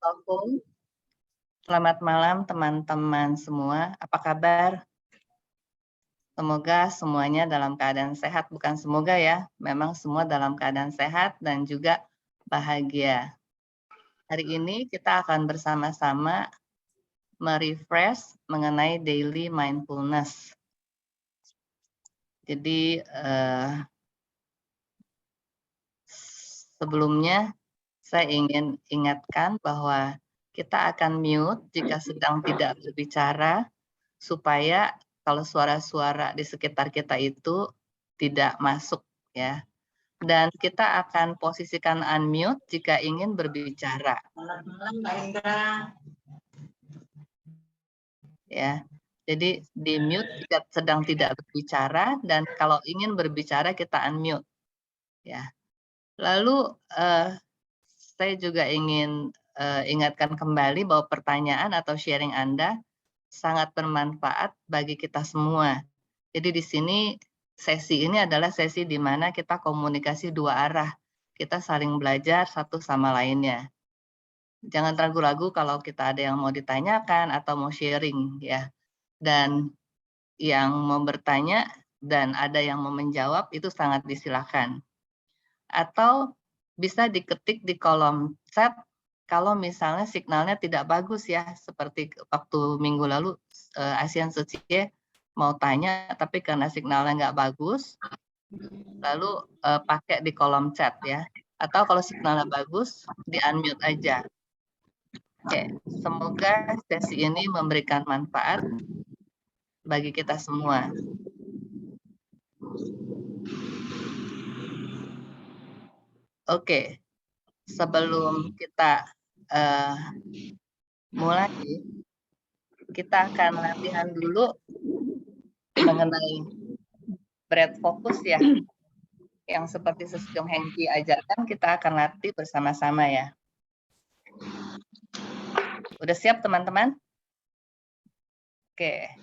Assalamualaikum. Selamat malam teman-teman semua, apa kabar? Semoga semuanya dalam keadaan sehat, bukan semoga ya, memang semua dalam keadaan sehat dan juga bahagia. Hari ini kita akan bersama-sama merefresh mengenai daily mindfulness. Jadi sebelumnya saya ingin ingatkan bahwa kita akan mute jika sedang tidak berbicara, supaya kalau suara-suara di sekitar kita itu tidak masuk ya. Dan kita akan posisikan unmute jika ingin berbicara. Ya. Jadi di mute jika sedang tidak berbicara dan kalau ingin berbicara kita unmute. Ya. Lalu saya juga ingin ingatkan kembali bahwa pertanyaan atau sharing Anda sangat bermanfaat bagi kita semua. Jadi di sini sesi ini adalah sesi di mana kita komunikasi dua arah. Kita saling belajar satu sama lainnya. Jangan ragu-ragu kalau kita ada yang mau ditanyakan atau mau sharing ya. Dan yang mau bertanya dan ada yang mau menjawab itu sangat disilakan. Atau bisa diketik di kolom chat kalau misalnya signalnya tidak bagus ya, seperti waktu minggu lalu Asian Sucie mau tanya tapi karena signalnya nggak bagus, lalu pakai di kolom chat ya. Atau kalau signalnya bagus, di-unmute aja. Oke, semoga sesi ini memberikan manfaat bagi kita semua. Oke, sebelum kita mulai, kita akan latihan dulu mengenai breath focus ya. Yang seperti Sesjong Hengki ajarkan, kita akan latih bersama-sama ya. Udah siap teman-teman? Oke.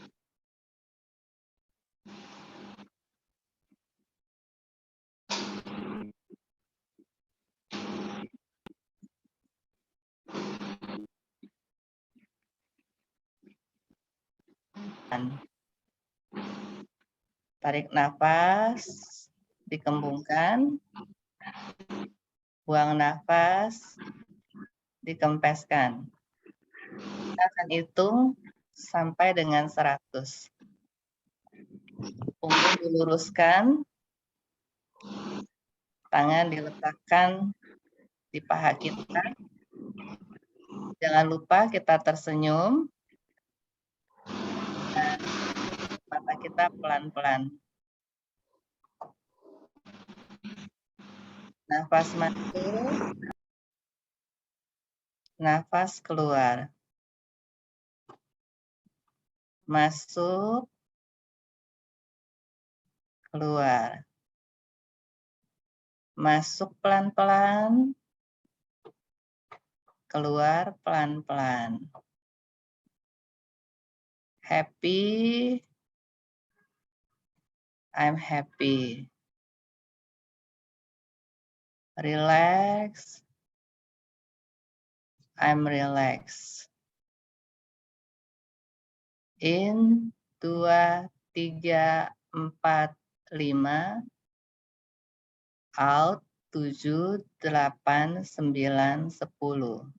Tarik nafas, dikembungkan, buang nafas, dikempeskan. Kita akan hitung sampai dengan 100. Punggung diluruskan, tangan diletakkan di paha kita. Jangan lupa kita tersenyum, dan mata kita pelan-pelan. Nafas masuk, nafas keluar. Masuk, keluar. Masuk pelan-pelan, keluar pelan-pelan. Happy, I'm happy. Relax, I'm relaxed. In, 2, 3, 4, 5. Out, 7, 8, 9, 10.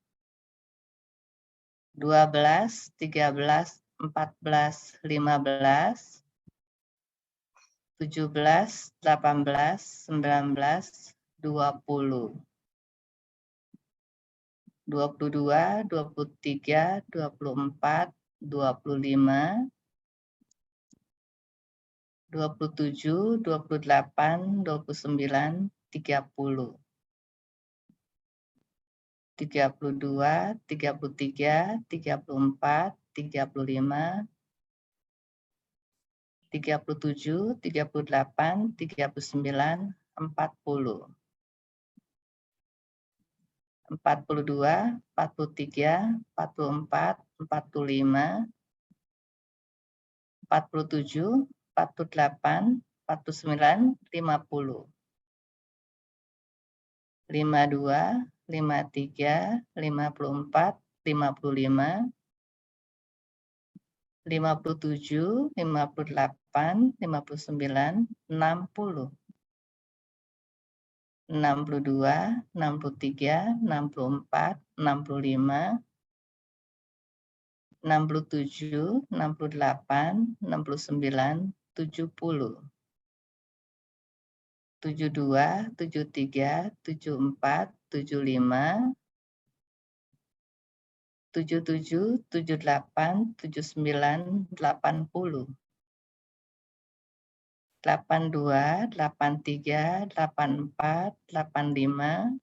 12, 13, 14, 15. 17, 18, 19, 20. 22, 23, 24, 25, 27, 28, 29, 30. 32, 33, 34, 35, 37, 38, 39, 40. 42, 43, 44, 45, 47, 48, 49, 50. 52, 53, 54, 55, 57, 58, 59, 60. 62, 63, 64, 65, 67, 68, 69, 70. 72, 73, 74, 75, 77, 78, 79, 80. 82, 83, 84, 85,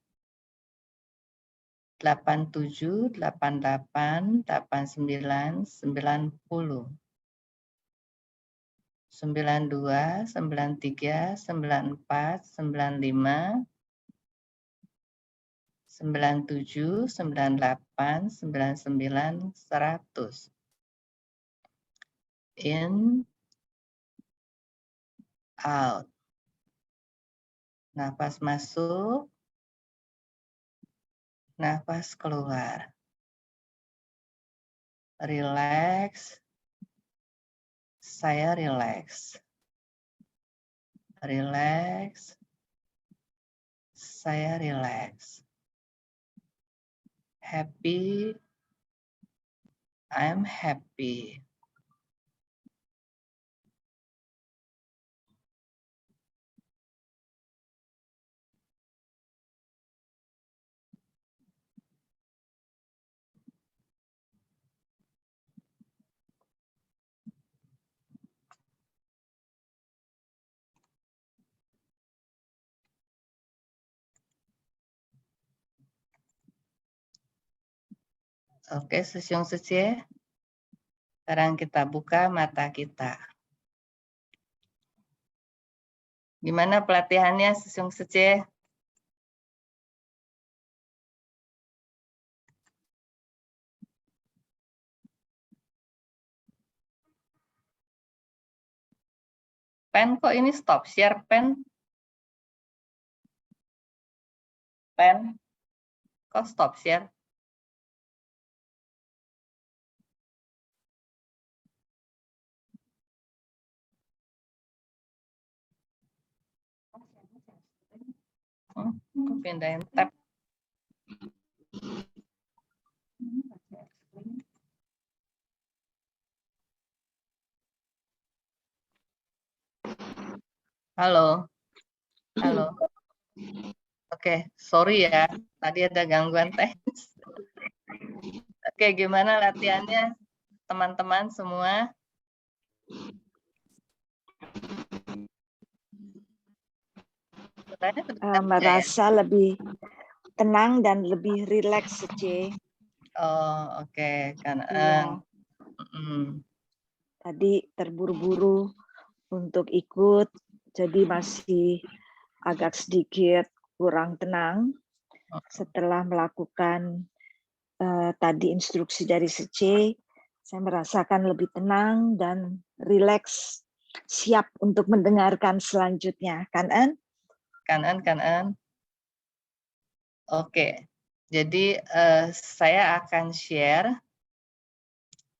87, 88, 89, 90. 92, 93, 94, 95, 97, 98, 99, 100. In, out. Nafas masuk, nafas keluar. Relax. Saya relax. Relax. Saya relax. Happy. I'm happy. Oke, Sesyong Sece. Sekarang kita buka mata kita. Gimana pelatihannya, Sesyong Sece? Pen, kok ini stop share, Pen? Pen, kok stop share? Kok pindahin tab? Halo. Halo. Oke, sorry ya. Tadi ada gangguan teknis. Oke, gimana latihannya, teman-teman semua? Merasa lebih tenang dan lebih rileks, C. Oh, oke. Kan. Iya. Tadi terburu-buru untuk ikut, jadi masih agak sedikit kurang tenang. Setelah melakukan tadi instruksi dari C, saya merasakan lebih tenang dan rileks, siap untuk mendengarkan selanjutnya. Kan-an? Kan-an. Oke, jadi saya akan share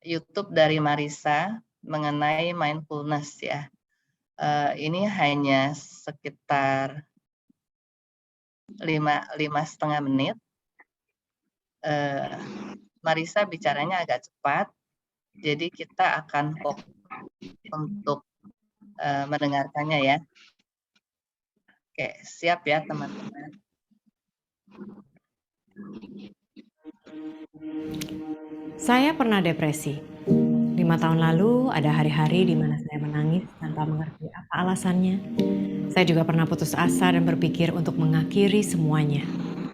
YouTube dari Marisa mengenai mindfulness ya. Ini hanya sekitar 5,5 menit. Marisa bicaranya agak cepat, jadi kita akan fokus untuk mendengarkannya ya. Oke, siap ya teman-teman. Saya pernah depresi. 5 tahun lalu ada hari-hari di mana saya menangis tanpa mengerti apa alasannya. Saya juga pernah putus asa dan berpikir untuk mengakhiri semuanya.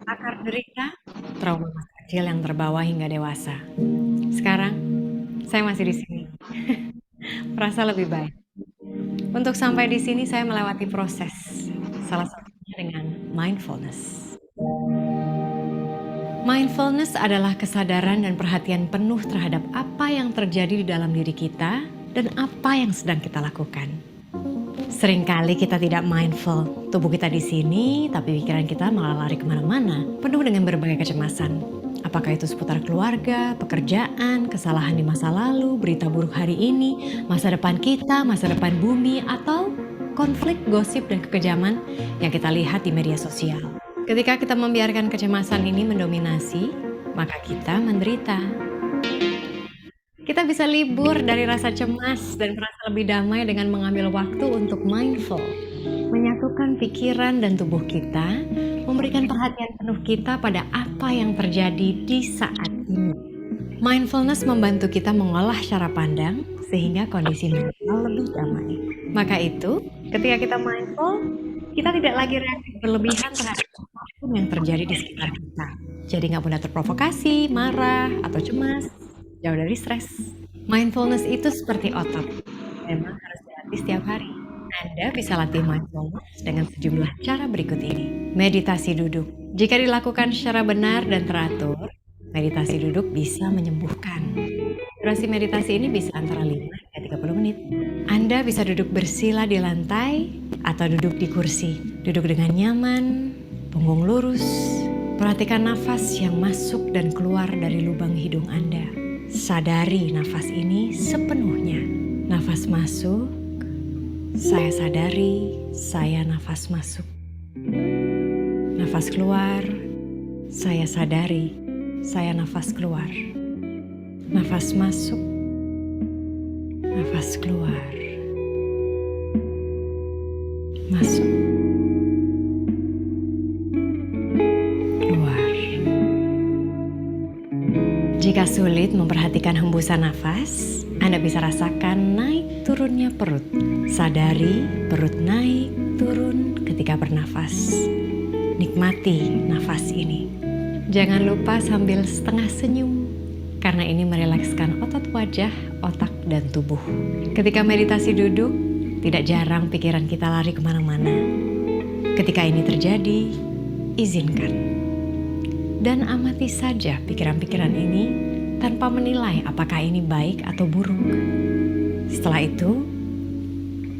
Akar derita, trauma masa kecil yang terbawa hingga dewasa. Sekarang, saya masih di sini. Merasa lebih baik. Untuk sampai di sini saya melewati proses. Salah satunya dengan mindfulness. Mindfulness adalah kesadaran dan perhatian penuh terhadap apa yang terjadi di dalam diri kita dan apa yang sedang kita lakukan. Seringkali kita tidak mindful. Tubuh kita di sini, tapi pikiran kita malah lari kemana-mana, penuh dengan berbagai kecemasan. Apakah itu seputar keluarga, pekerjaan, kesalahan di masa lalu, berita buruk hari ini, masa depan kita, masa depan bumi, atau konflik, gosip, dan kekejaman yang kita lihat di media sosial. Ketika kita membiarkan kecemasan ini mendominasi, maka kita menderita. Kita bisa libur dari rasa cemas dan merasa lebih damai dengan mengambil waktu untuk mindful, menyatukan pikiran dan tubuh kita, memberikan perhatian penuh kita pada apa yang terjadi di saat ini. Mindfulness membantu kita mengolah cara pandang sehingga kondisi mental lebih damai. Maka itu, ketika kita mindful, kita tidak lagi reaktif berlebihan terhadap apapun yang terjadi di sekitar kita. Jadi nggak mudah terprovokasi, marah, atau cemas, jauh dari stres. Mindfulness itu seperti otot, memang harus dilatih setiap hari. Anda bisa latih mindfulness dengan sejumlah cara berikut ini. Meditasi duduk. Jika dilakukan secara benar dan teratur, meditasi duduk bisa menyembuhkan. Durasi meditasi ini bisa antara 5 hingga 30 menit. Anda bisa duduk bersila di lantai atau duduk di kursi. Duduk dengan nyaman, punggung lurus. Perhatikan nafas yang masuk dan keluar dari lubang hidung Anda. Sadari nafas ini sepenuhnya. Nafas masuk, saya sadari, saya nafas masuk. Nafas keluar, saya sadari, saya nafas keluar. Nafas masuk, nafas keluar. Masuk, keluar. Jika sulit memperhatikan hembusan nafas, Anda bisa rasakan naik turunnya perut. Sadari perut naik turun ketika bernafas. Nikmati nafas ini. Jangan lupa sambil setengah senyum, karena ini merilekskan otot wajah, otak, dan tubuh. Ketika meditasi duduk, tidak jarang pikiran kita lari kemana-mana. Ketika ini terjadi, izinkan. Dan amati saja pikiran-pikiran ini tanpa menilai apakah ini baik atau buruk. Setelah itu,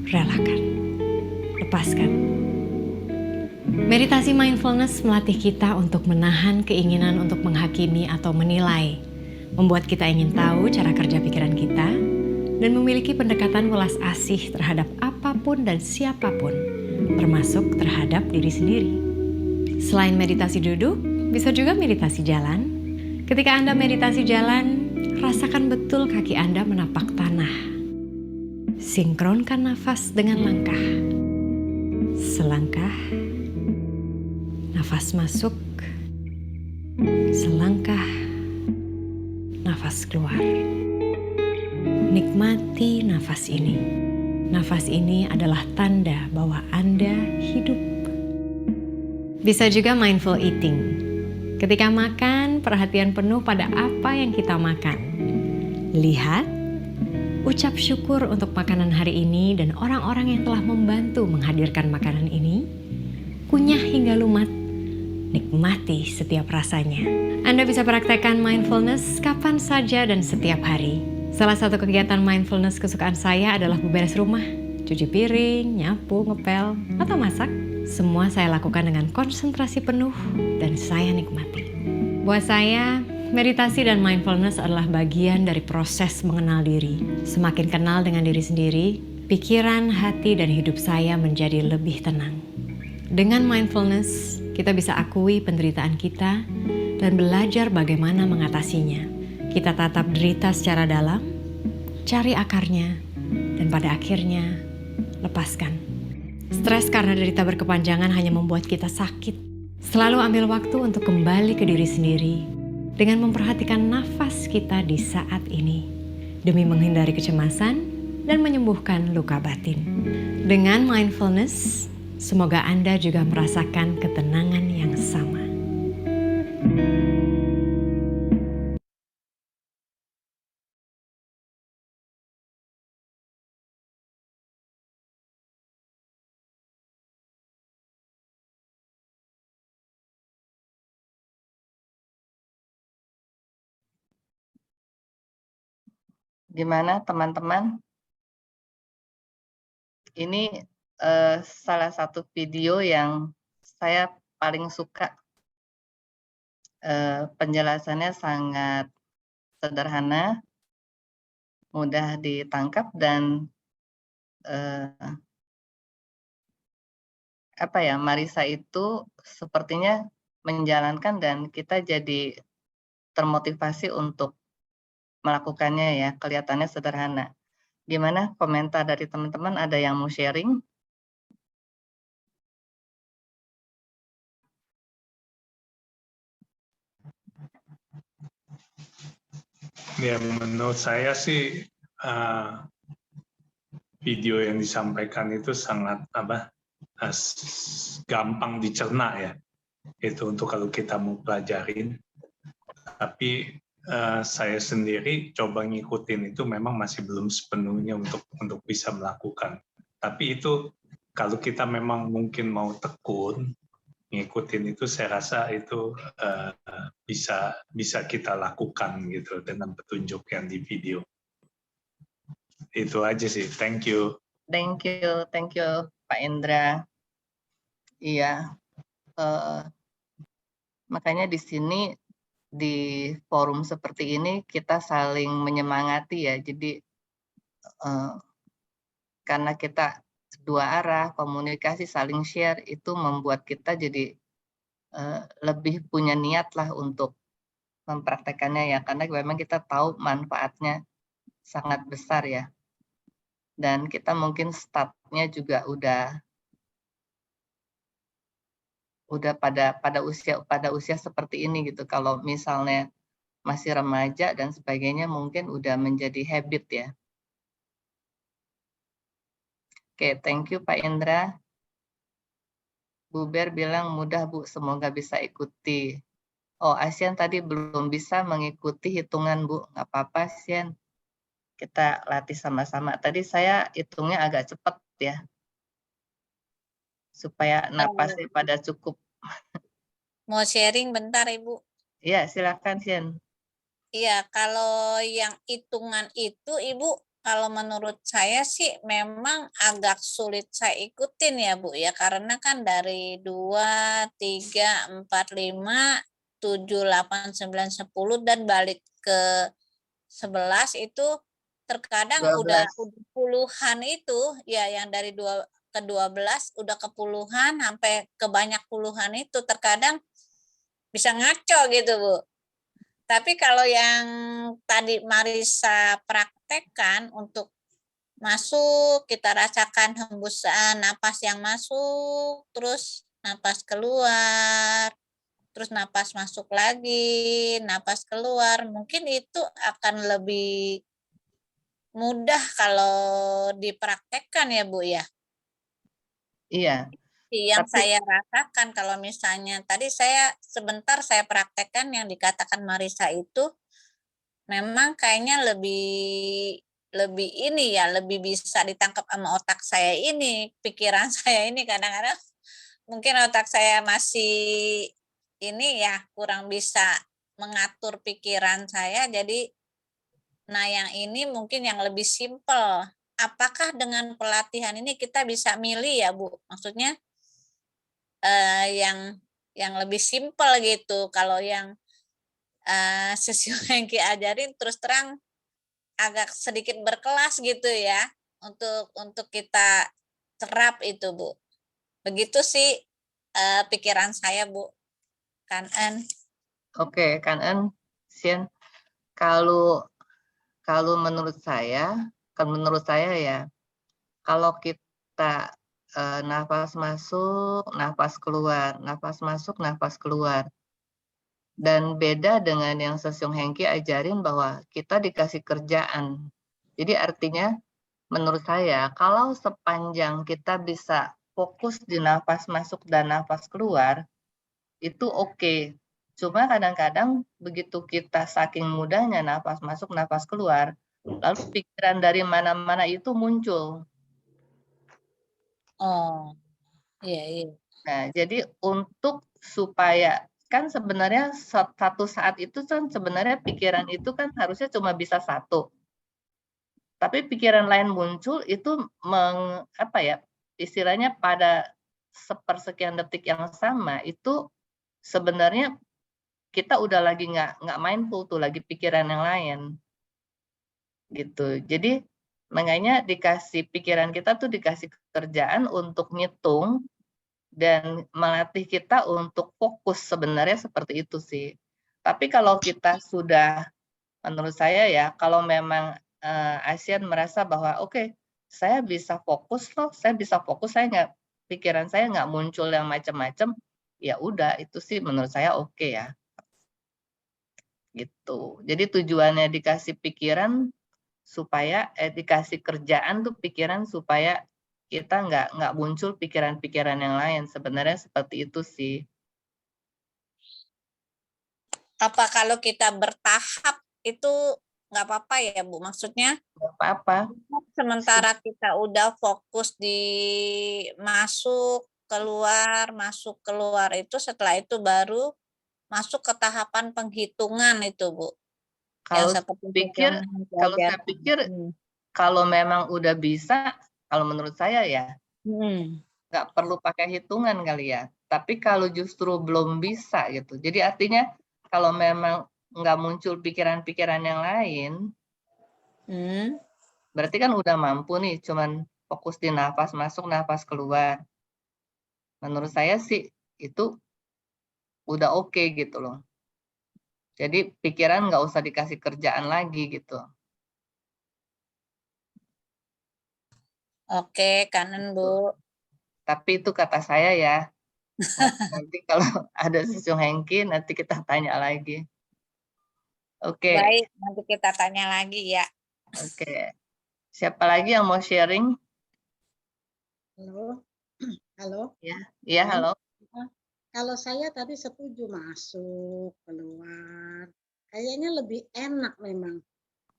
relakan, lepaskan. Meditasi mindfulness melatih kita untuk menahan keinginan untuk menghakimi atau menilai, membuat kita ingin tahu cara kerja pikiran kita, dan memiliki pendekatan welas asih terhadap apapun dan siapapun, termasuk terhadap diri sendiri. Selain meditasi duduk, bisa juga meditasi jalan. Ketika Anda meditasi jalan, rasakan betul kaki Anda menapak tanah. Sinkronkan nafas dengan langkah. Selangkah, nafas masuk. Selangkah, nafas keluar. Nikmati nafas ini. Nafas ini adalah tanda bahwa Anda hidup. Bisa juga mindful eating. Ketika makan, perhatian penuh pada apa yang kita makan. Lihat, ucap syukur untuk makanan hari ini dan orang-orang yang telah membantu menghadirkan makanan ini. Kunyah hingga lumat, nikmati setiap rasanya. Anda bisa praktekkan mindfulness kapan saja dan setiap hari. Salah satu kegiatan mindfulness kesukaan saya adalah beberes rumah, cuci piring, nyapu, ngepel, atau masak. Semua saya lakukan dengan konsentrasi penuh dan saya nikmati. Buat saya, meditasi dan mindfulness adalah bagian dari proses mengenal diri. Semakin kenal dengan diri sendiri, pikiran, hati, dan hidup saya menjadi lebih tenang. Dengan mindfulness, kita bisa akui penderitaan kita dan belajar bagaimana mengatasinya. Kita tatap derita secara dalam, cari akarnya, dan pada akhirnya lepaskan. Stres karena derita berkepanjangan hanya membuat kita sakit. Selalu ambil waktu untuk kembali ke diri sendiri dengan memperhatikan nafas kita di saat ini demi menghindari kecemasan dan menyembuhkan luka batin. Dengan mindfulness, semoga Anda juga merasakan ketenangan yang sama. Gimana teman-teman? Ini salah satu video yang saya paling suka. Penjelasannya sangat sederhana, mudah ditangkap dan Marissa itu sepertinya menjalankan dan kita jadi termotivasi untuk melakukannya ya, kelihatannya sederhana. Gimana komentar dari teman-teman, ada yang mau sharing? Ya, menurut saya sih video yang disampaikan itu sangat gampang dicerna ya. Itu untuk kalau kita mau pelajarin. Tapi saya sendiri coba ngikutin itu memang masih belum sepenuhnya untuk bisa melakukan. Tapi itu kalau kita memang mungkin mau tekun ngikutin itu, saya rasa itu bisa kita lakukan gitu dengan petunjuk yang di video. Itu aja sih. Thank you. Thank you Pak Indra. Iya, makanya di sini di forum seperti ini kita saling menyemangati ya. Jadi karena kita dua arah komunikasi, saling share, itu membuat kita jadi lebih punya niat lah untuk mempraktekannya ya, karena memang kita tahu manfaatnya sangat besar ya. Dan kita mungkin startnya juga udah pada usia seperti ini gitu. Kalau misalnya masih remaja dan sebagainya mungkin udah menjadi habit ya. Oke, thank you Pak Indra. Bu Ber bilang mudah Bu, semoga bisa ikuti. Oh, Asian tadi belum bisa mengikuti hitungan Bu, nggak apa-apa Asian. Kita latih sama-sama. Tadi saya hitungnya agak cepat ya, supaya napasnya pada cukup. Mau sharing bentar Ibu? Iya, silakan Asian. Iya, kalau yang hitungan itu Ibu, kalau menurut saya sih memang agak sulit saya ikutin ya Bu ya, karena kan dari 2, 3, 4, 5, 7, 8, 9, 10 dan balik ke 11 itu terkadang 12. udah puluhan itu ya, yang dari 2 ke 12 udah ke puluhan sampai ke banyak puluhan itu terkadang bisa ngaco gitu Bu. Tapi kalau yang tadi Marissa praktekkan untuk masuk, kita rasakan hembusan napas yang masuk, terus napas keluar, terus napas masuk lagi, napas keluar. Mungkin itu akan lebih mudah kalau dipraktekkan ya Bu ya. Iya. Yang saya rasakan kalau misalnya tadi sebentar saya praktekkan yang dikatakan Marissa itu memang kayaknya lebih ini ya, lebih bisa ditangkap sama otak saya ini, pikiran saya ini kadang-kadang mungkin otak saya masih ini ya, kurang bisa mengatur pikiran saya, jadi nah yang ini mungkin yang lebih simpel. Apakah dengan pelatihan ini kita bisa milih ya Bu? Maksudnya yang lebih simpel gitu. Kalau yang sesi Hengki ajarin terus terang agak sedikit berkelas gitu ya untuk kita terap itu Bu. Begitu sih pikiran saya Bu. Kan-en. Oke, Kan-en, Sian. Kalau menurut saya ya, kalau kita nafas masuk, nafas keluar, nafas masuk, nafas keluar. Dan beda dengan yang Sesyong Hengki ajarin bahwa kita dikasih kerjaan. Jadi artinya menurut saya kalau sepanjang kita bisa fokus di nafas masuk dan nafas keluar, itu oke. Cuma kadang-kadang begitu kita saking mudahnya nafas masuk, nafas keluar, lalu pikiran dari mana-mana itu muncul. Oh, iya. Nah, jadi untuk supaya kan sebenarnya satu saat itu kan sebenarnya pikiran itu kan harusnya cuma bisa satu. Tapi pikiran lain muncul itu istilahnya pada sepersekian detik yang sama itu sebenarnya kita udah lagi nggak mindful tuh, lagi pikiran yang lain gitu. Jadi makanya dikasih pikiran kita tuh dikasih kerjaan untuk ngitung dan melatih kita untuk fokus, sebenarnya seperti itu sih. Tapi kalau kita sudah, menurut saya ya, kalau memang Asian merasa bahwa oke, saya bisa fokus loh, saya bisa fokus, pikiran saya nggak muncul yang macam-macam, ya udah itu sih menurut saya oke ya. Gitu. Jadi tujuannya dikasih pikiran supaya dikasih kerjaan tuh pikiran supaya kita nggak muncul pikiran-pikiran yang lain. Sebenarnya seperti itu sih. Apa kalau kita bertahap itu nggak apa-apa ya Bu? Maksudnya Nggak apa-apa. sementara kita udah fokus di masuk keluar itu, setelah itu baru masuk ke tahapan penghitungan itu Bu. Kalau Yang seperti kalau saya pikir kalau memang udah bisa, kalau menurut saya ya nggak perlu pakai hitungan kali ya. Tapi kalau justru belum bisa gitu. Jadi artinya kalau memang nggak muncul pikiran-pikiran yang lain, berarti kan udah mampu nih, cuman fokus di nafas masuk, nafas keluar. Menurut saya sih itu udah oke gitu loh. Jadi pikiran nggak usah dikasih kerjaan lagi gitu. Oke, kanan Bu. Tapi itu kata saya ya. Nanti kalau ada Sung Hengki nanti kita tanya lagi. Oke. Baik, nanti kita tanya lagi ya. Oke. Siapa lagi yang mau sharing? Halo, halo. Iya, halo. Kalau saya tadi setuju masuk, keluar. Kayaknya lebih enak memang.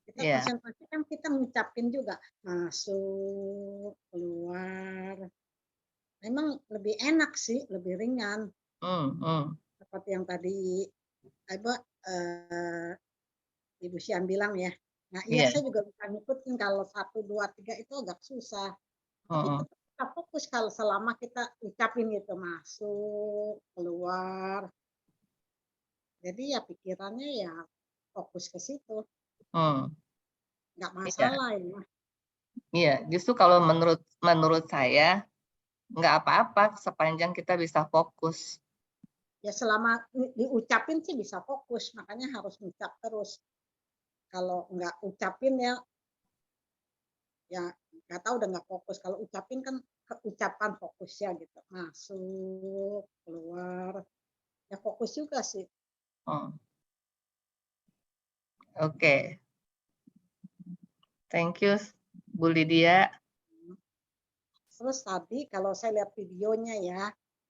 Kita Iya. konsentrasi kan kita ngucapin juga masuk, keluar. Memang lebih enak sih, lebih ringan. Seperti yang tadi Ibu Sian bilang ya. Nah, iya saya juga bisa ngikutin kalau 1, 2, 3 itu agak susah. Tapi kita fokus kalau selama kita ucapin gitu masuk, keluar. Jadi ya pikirannya ya fokus ke situ. Nggak masalah ya. Iya, justru kalau menurut saya nggak apa-apa sepanjang kita bisa fokus. Ya selama diucapin sih bisa fokus, makanya harus ngucap terus. Kalau nggak ucapin ya nggak tahu udah nggak fokus. Kalau ucapin kan ucapan fokusnya gitu, masuk, keluar, ya fokus juga sih. Oke. Thank you, Bu Lydia. Terus tadi kalau saya lihat videonya ya,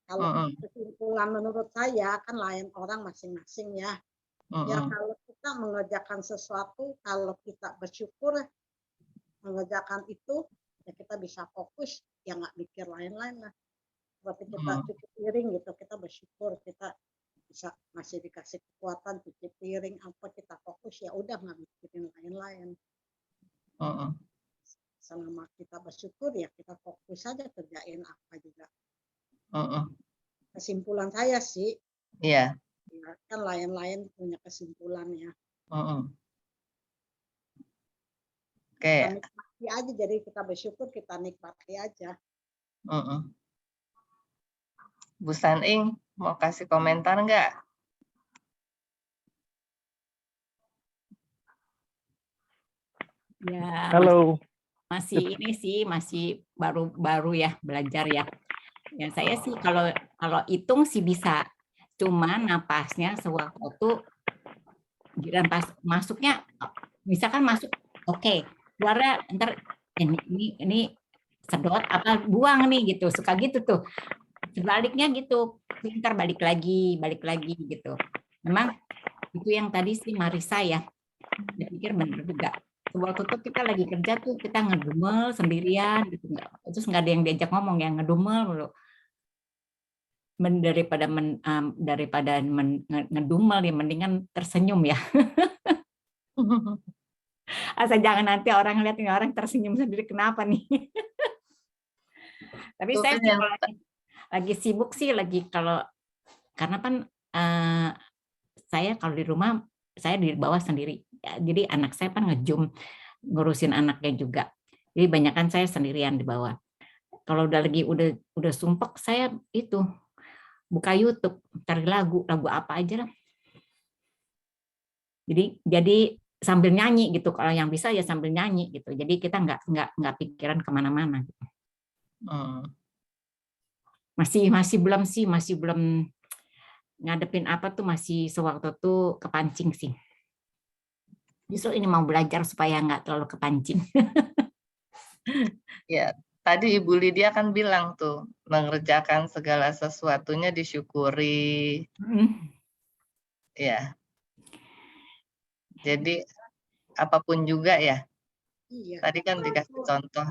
kalau kesimpulan menurut saya kan lain orang masing-masing ya. Ya kalau kita mengerjakan sesuatu, kalau kita bersyukur mengerjakan itu, ya kita bisa fokus, ya nggak mikir lain-lain lah. Seperti kita cuci piring gitu, kita bersyukur kita bisa masih dikasih kekuatan cuci piring, apa kita fokus ya udah nggak mikirin lain-lain. Selama kita bersyukur ya kita fokus saja kerjain apa juga. Kesimpulan saya sih. Iya. Ya, kan lain-lain punya kesimpulan ya. Oke. Kita nikmati aja, jadi kita bersyukur kita nikmati aja. Bu Saning mau kasih komentar nggak? Ya. Halo. Masih ini sih masih baru ya belajar ya. Ya saya sih kalau hitung sih bisa. Cuman napasnya sewaktu giliran pas masuknya misalkan masuk oke, keluarnya ntar ini sedot apa buang nih gitu, suka gitu tuh. Sebaliknya gitu, ntar balik lagi gitu. Memang itu yang tadi sih Marisa ya. Saya pikir benar juga. Waktu itu kita lagi kerja tuh kita ngedumel sendirian gitu, terus nggak ada yang diajak ngomong, yang ngedumel dulu. Daripada ngedumel ya mendingan tersenyum ya. Asal jangan nanti orang lihat ini orang tersenyum sendiri, kenapa nih? Tapi Itu saya kan sih yang kalau lagi sibuk sih karena kan saya kalau di rumah saya di bawah sendiri. Ya, jadi anak saya kan ngejum ngurusin anaknya juga. Jadi banyakan saya sendirian di bawah. Kalau udah sumpek saya itu buka YouTube, cari lagu apa aja lah. Jadi sambil nyanyi gitu. Kalau yang bisa ya sambil nyanyi gitu. Jadi kita nggak pikiran kemana-mana. Gitu. Masih belum ngadepin apa tuh, masih sewaktu tuh kepancing sih. Justru ini mau belajar supaya nggak terlalu kepancing. Ya, tadi Ibu Lydia kan bilang tuh, mengerjakan segala sesuatunya disyukuri. Ya. Jadi apapun juga ya. Iya. Tadi kan dikasih contoh.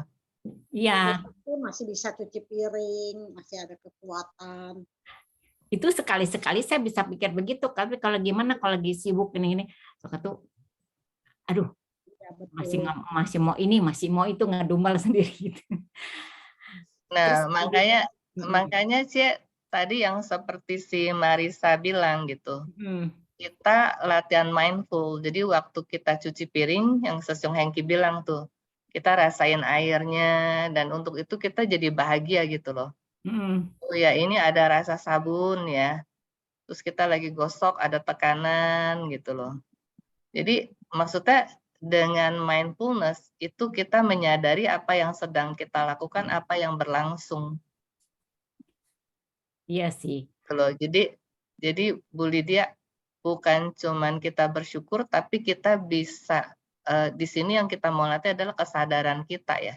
Iya. Masih bisa cuci piring, masih ada kekuatan. Itu sekali-sekali saya bisa pikir begitu, tapi kalau gimana kalau lagi sibuk ini suka tuh aduh ya, masih mau itu ngedumel sendiri gitu. Nah, makanya sih tadi yang seperti si Marisa bilang gitu. Kita latihan mindful. Jadi waktu kita cuci piring yang Sesyung Hengki bilang tuh, kita rasain airnya dan untuk itu kita jadi bahagia gitu loh. Oh ya, ini ada rasa sabun ya. Terus kita lagi gosok ada tekanan gitu loh. Jadi maksudnya dengan mindfulness itu kita menyadari apa yang sedang kita lakukan, apa yang berlangsung. Iya sih. Loh, jadi Bu Lydia, bukan cuman kita bersyukur, tapi kita bisa di sini yang kita mau latih adalah kesadaran kita ya.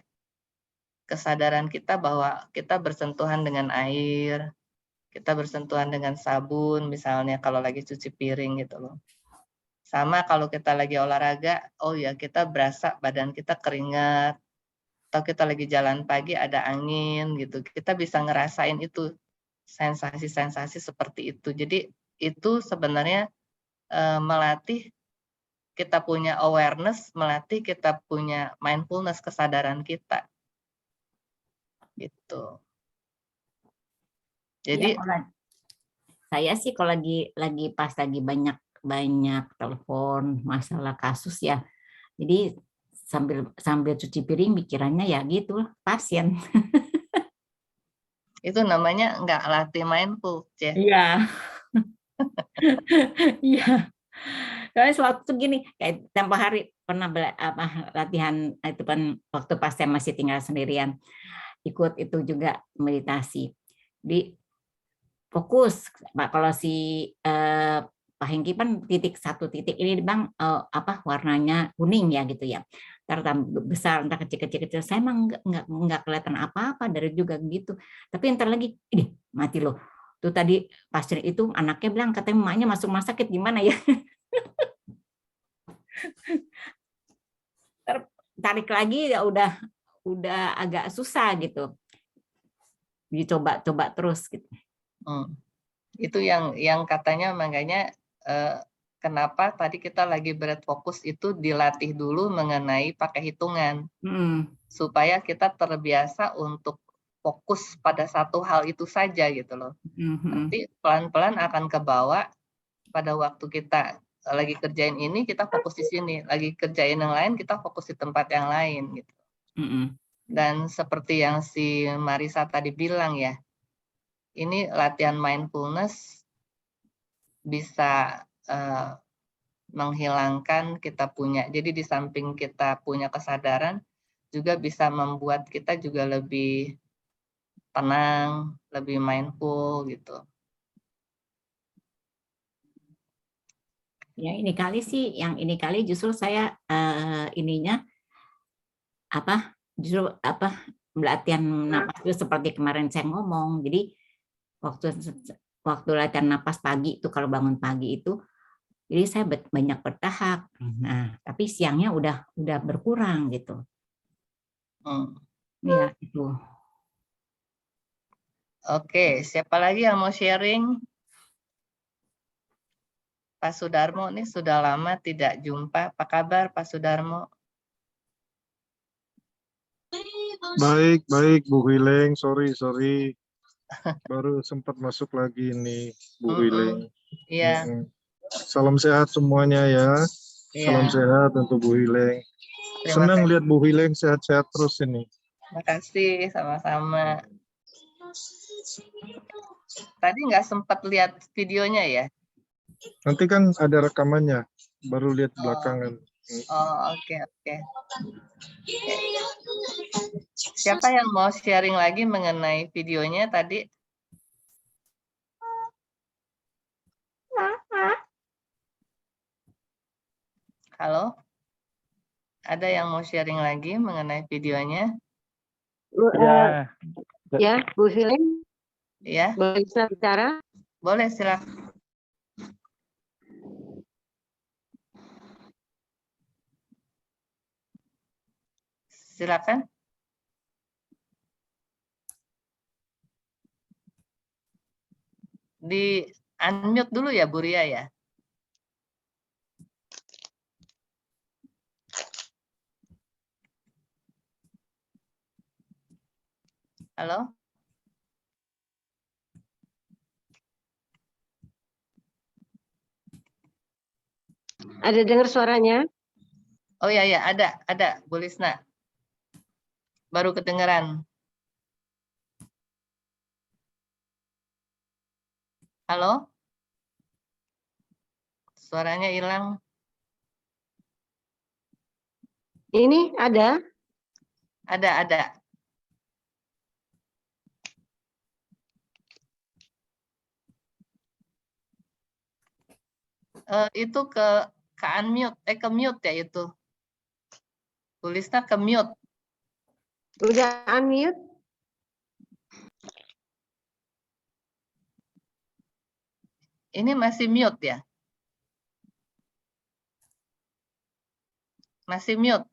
Kesadaran kita bahwa kita bersentuhan dengan air, kita bersentuhan dengan sabun misalnya kalau lagi cuci piring gitu loh. Sama kalau kita lagi olahraga, oh ya kita berasa badan kita keringat, atau kita lagi jalan pagi ada angin gitu, kita bisa ngerasain itu, sensasi-sensasi seperti itu. Jadi itu sebenarnya melatih kita punya awareness, melatih kita punya mindfulness, kesadaran kita. Gitu. Jadi ya, saya sih kalau lagi banyak telepon masalah kasus ya. Jadi sambil cuci piring pikirannya ya gitu pasien. Itu namanya nggak latih mindful, ya. Iya. Iya. Soalnya sewaktu gini, kayak tempo hari pernah latihan itu kan waktu pas saya masih tinggal sendirian, ikut itu juga meditasi. Di fokus, kalau si Pak Hengki kan satu titik ini bang warnanya kuning ya gitu ya. Ntar besar, entah kecil-kecil, saya emang nggak kelihatan apa-apa dari juga gitu. Tapi ntar lagi, ini mati loh. Tuh tadi pasien itu anaknya bilang katanya emaknya masuk rumah sakit gimana ya? Tarik lagi ya udah agak susah gitu. Dicoba terus gitu. Itu yang katanya makanya kenapa tadi kita lagi breath focus itu dilatih dulu mengenai pakai hitungan supaya kita terbiasa untuk fokus pada satu hal itu saja gitu loh. Nanti pelan-pelan akan kebawa pada waktu kita lagi kerjain ini kita fokus di sini, lagi kerjain yang lain kita fokus di tempat yang lain gitu. Dan seperti yang si Marisa tadi bilang ya, ini latihan mindfulness bisa menghilangkan kita punya. Jadi di samping kita punya kesadaran, juga bisa membuat kita juga lebih tenang, lebih mindful gitu. Ya ini kali justru saya justru latihan napas itu seperti kemarin saya ngomong. Jadi waktu latihan napas pagi itu kalau bangun pagi itu, jadi saya banyak bertahap. Nah, tapi siangnya udah berkurang gitu. Ya itu. Oke, siapa lagi yang mau sharing? Pak Sudarmo nih sudah lama tidak jumpa. Apa kabar Pak Sudarmo? Baik, baik Bu Wileng, sorry. Baru sempat masuk lagi nih Bu Wileng. Iya, Salam sehat semuanya ya. Salam iya. sehat untuk Bu Wileng. Terima Senang kasih. lihat Bu Wileng sehat-sehat terus ini. Terima kasih, sama-sama. Tadi nggak sempat lihat videonya ya? Nanti kan ada rekamannya, baru lihat belakangan. Oh, oke. Siapa yang mau sharing lagi mengenai videonya tadi? Halo? Ada yang mau sharing lagi mengenai videonya? Ya, Bu Helen, Ya, boleh bisa bicara? boleh silakan. Silakan. Di unmute dulu ya, Bu Ria ya. Halo? Ada dengar suaranya? Oh ya, ada, Bu Lisna. Baru kedengeran. Halo? Suaranya hilang. Ini ada? Ada. Itu ke unmute, ke mute ya itu. Bu Lisna ke mute. Udah unmute? Ini masih mute ya? Masih mute.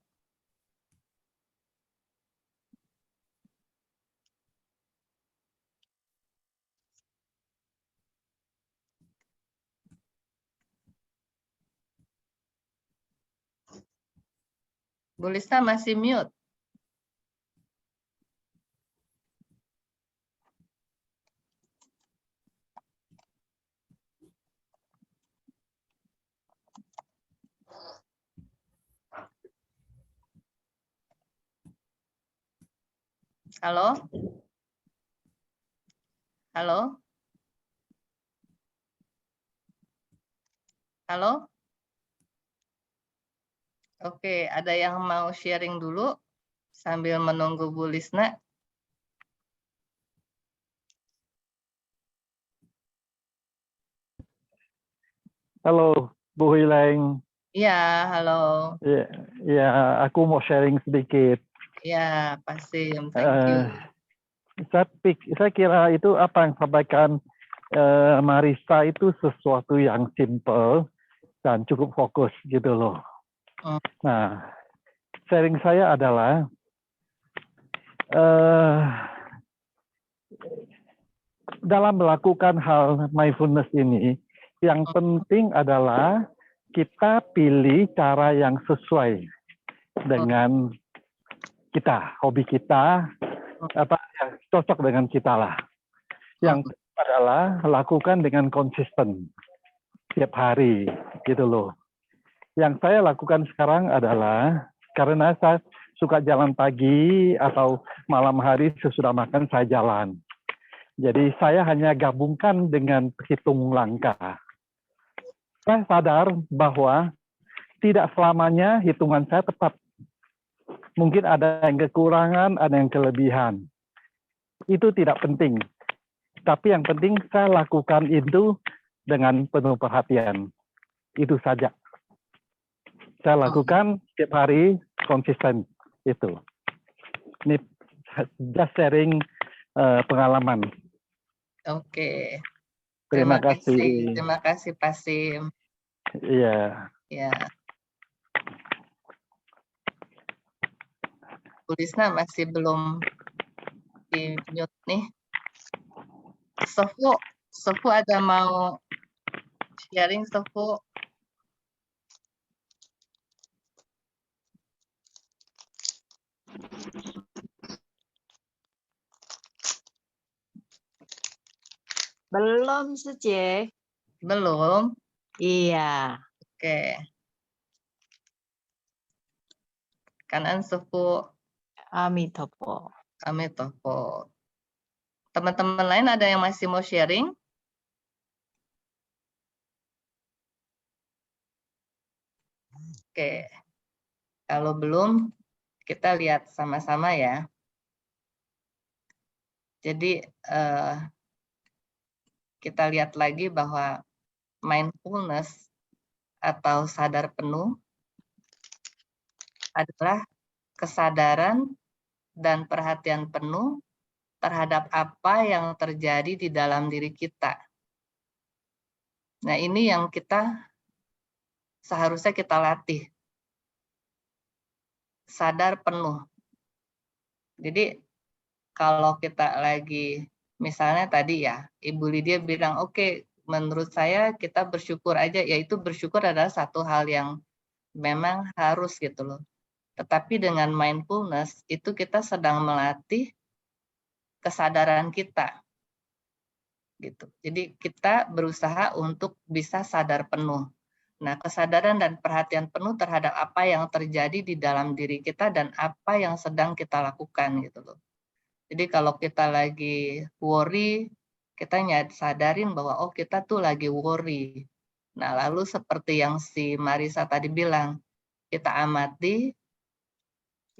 Bu Lisna masih mute. Halo? Halo? Halo? Oke, ada yang mau sharing dulu sambil menunggu Bu Lisna? Halo, Bu Hileng. Iya, halo. Ya, aku mau sharing sedikit. Ya, Pasim, thank you. Saya kira itu apa yang sampaikan Marissa itu sesuatu yang simple dan cukup fokus gitu loh. Nah, sharing saya adalah dalam melakukan hal mindfulness ini, yang penting adalah kita pilih cara yang sesuai dengan kita, hobi kita, apa yang cocok dengan kita lah. Yang adalah lakukan dengan konsisten tiap hari gitu loh. Yang saya lakukan sekarang adalah karena saya suka jalan pagi atau malam hari sesudah makan saya jalan. Jadi saya hanya gabungkan dengan hitung langkah. Saya sadar bahwa tidak selamanya hitungan saya tepat. Mungkin ada yang kekurangan, ada yang kelebihan. Itu tidak penting. Tapi yang penting saya lakukan itu dengan penuh perhatian. Itu saja. Saya lakukan setiap hari konsisten itu. Ini just sharing pengalaman. Oke. Terima kasih. Terima kasih, Pasim. Iya. Ya. Bu Lisna masih belum di mute nih. Sofu ada mau sharing, Sofu? Belum, Suci. Belum? Iya. Oke. Kanan suku Amitabha. Amitabha. Teman-teman lain ada yang masih mau sharing? Oke. Kalau belum, kita lihat sama-sama ya. Jadi kita lihat lagi bahwa mindfulness atau sadar penuh adalah kesadaran dan perhatian penuh terhadap apa yang terjadi di dalam diri kita. Nah, ini yang seharusnya kita latih. Sadar penuh. Jadi, kalau kita lagi, misalnya tadi ya, Ibu Lydia bilang, oke, menurut saya kita bersyukur aja, yaitu bersyukur adalah satu hal yang memang harus gitu loh. Tetapi dengan mindfulness, itu kita sedang melatih kesadaran kita. Gitu. Jadi kita berusaha untuk bisa sadar penuh. Nah, kesadaran dan perhatian penuh terhadap apa yang terjadi di dalam diri kita dan apa yang sedang kita lakukan gitu loh. Jadi kalau kita lagi worry, kita sadarin bahwa oh kita tuh lagi worry. Nah, lalu seperti yang si Marisa tadi bilang, kita amati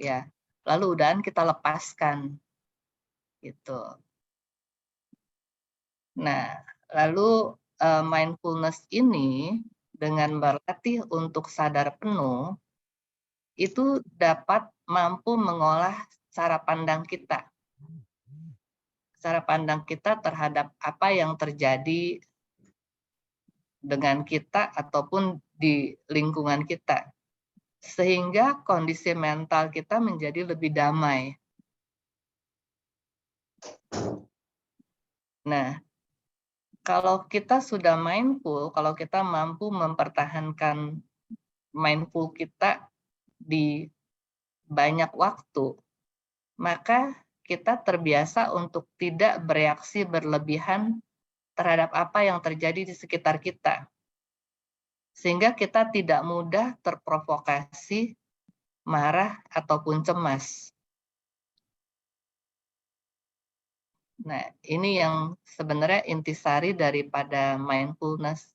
ya, lalu udahan kita lepaskan. Gitu. Nah, lalu mindfulness ini dengan berlatih untuk sadar penuh, itu dapat mampu mengolah cara pandang kita. Cara pandang kita terhadap apa yang terjadi dengan kita ataupun di lingkungan kita. Sehingga kondisi mental kita menjadi lebih damai. Nah, kalau kita sudah mindful, kalau kita mampu mempertahankan mindful kita di banyak waktu, maka kita terbiasa untuk tidak bereaksi berlebihan terhadap apa yang terjadi di sekitar kita. Sehingga kita tidak mudah terprovokasi, marah, ataupun cemas. Nah, ini yang sebenarnya intisari daripada mindfulness.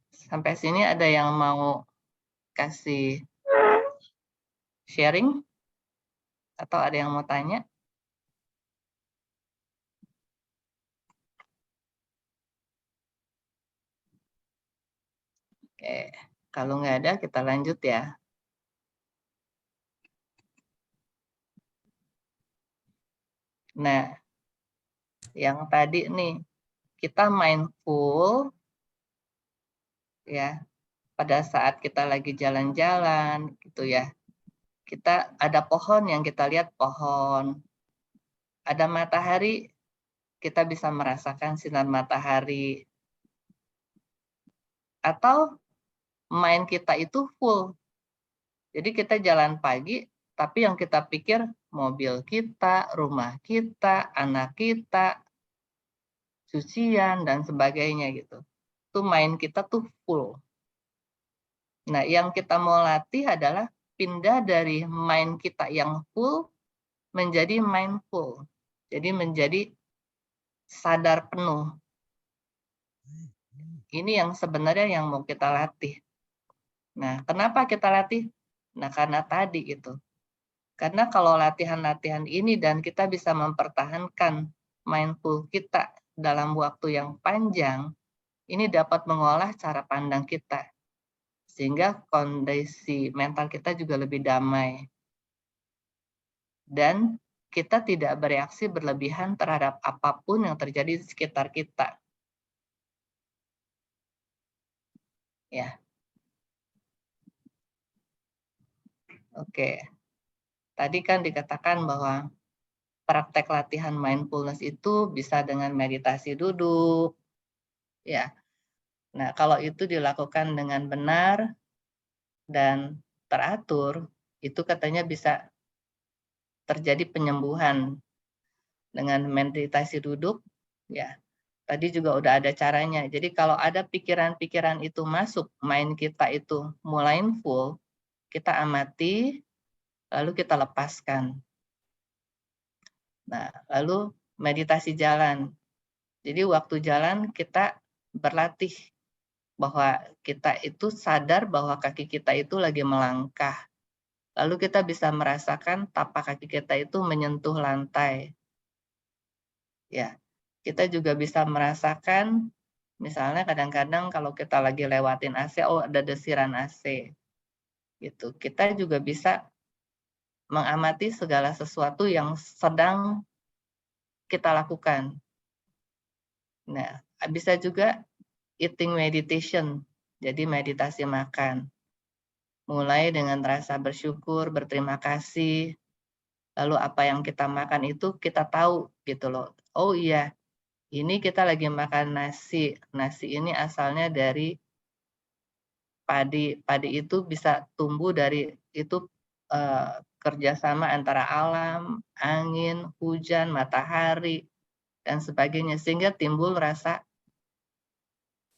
Sampai sini ada yang mau kasih sharing? Atau ada yang mau tanya? Oke, kalau nggak ada kita lanjut ya. Nah, yang tadi nih, kita mindful ya pada saat kita lagi jalan-jalan gitu ya. Kita ada pohon yang kita lihat pohon. Ada matahari, kita bisa merasakan sinar matahari. Atau mind kita itu full. Jadi kita jalan pagi, tapi yang kita pikir mobil kita, rumah kita, anak kita, cucian, dan sebagainya gitu. Itu mind kita tuh full. Nah, yang kita mau latih adalah pindah dari mind kita yang full menjadi mindful. Jadi menjadi sadar penuh. Ini yang sebenarnya yang mau kita latih. Nah, kenapa kita latih? Nah, karena tadi itu. Karena kalau latihan-latihan ini dan kita bisa mempertahankan mindful kita dalam waktu yang panjang, ini dapat mengolah cara pandang kita. Sehingga kondisi mental kita juga lebih damai. Dan kita tidak bereaksi berlebihan terhadap apapun yang terjadi di sekitar kita. Ya. Oke. Tadi kan dikatakan bahwa praktek latihan mindfulness itu bisa dengan meditasi duduk. Ya. Nah, kalau itu dilakukan dengan benar dan teratur, itu katanya bisa terjadi penyembuhan. Dengan meditasi duduk, ya tadi juga udah ada caranya. Jadi kalau ada pikiran-pikiran itu masuk, mind kita itu mulai full, kita amati, lalu kita lepaskan. Nah, lalu meditasi jalan. Jadi waktu jalan kita berlatih bahwa kita itu sadar bahwa kaki kita itu lagi melangkah. Lalu kita bisa merasakan tapak kaki kita itu menyentuh lantai. Ya, kita juga bisa merasakan, misalnya kadang-kadang kalau kita lagi lewatin AC, oh ada desiran AC. Gitu. Kita juga bisa mengamati segala sesuatu yang sedang kita lakukan. Nah, bisa juga eating meditation, jadi meditasi makan. Mulai dengan rasa bersyukur, berterima kasih, lalu apa yang kita makan itu kita tahu gitu loh. Oh iya, ini kita lagi makan nasi. Nasi ini asalnya dari padi. Padi itu bisa tumbuh dari itu kerjasama antara alam, angin, hujan, matahari, dan sebagainya. Sehingga timbul rasa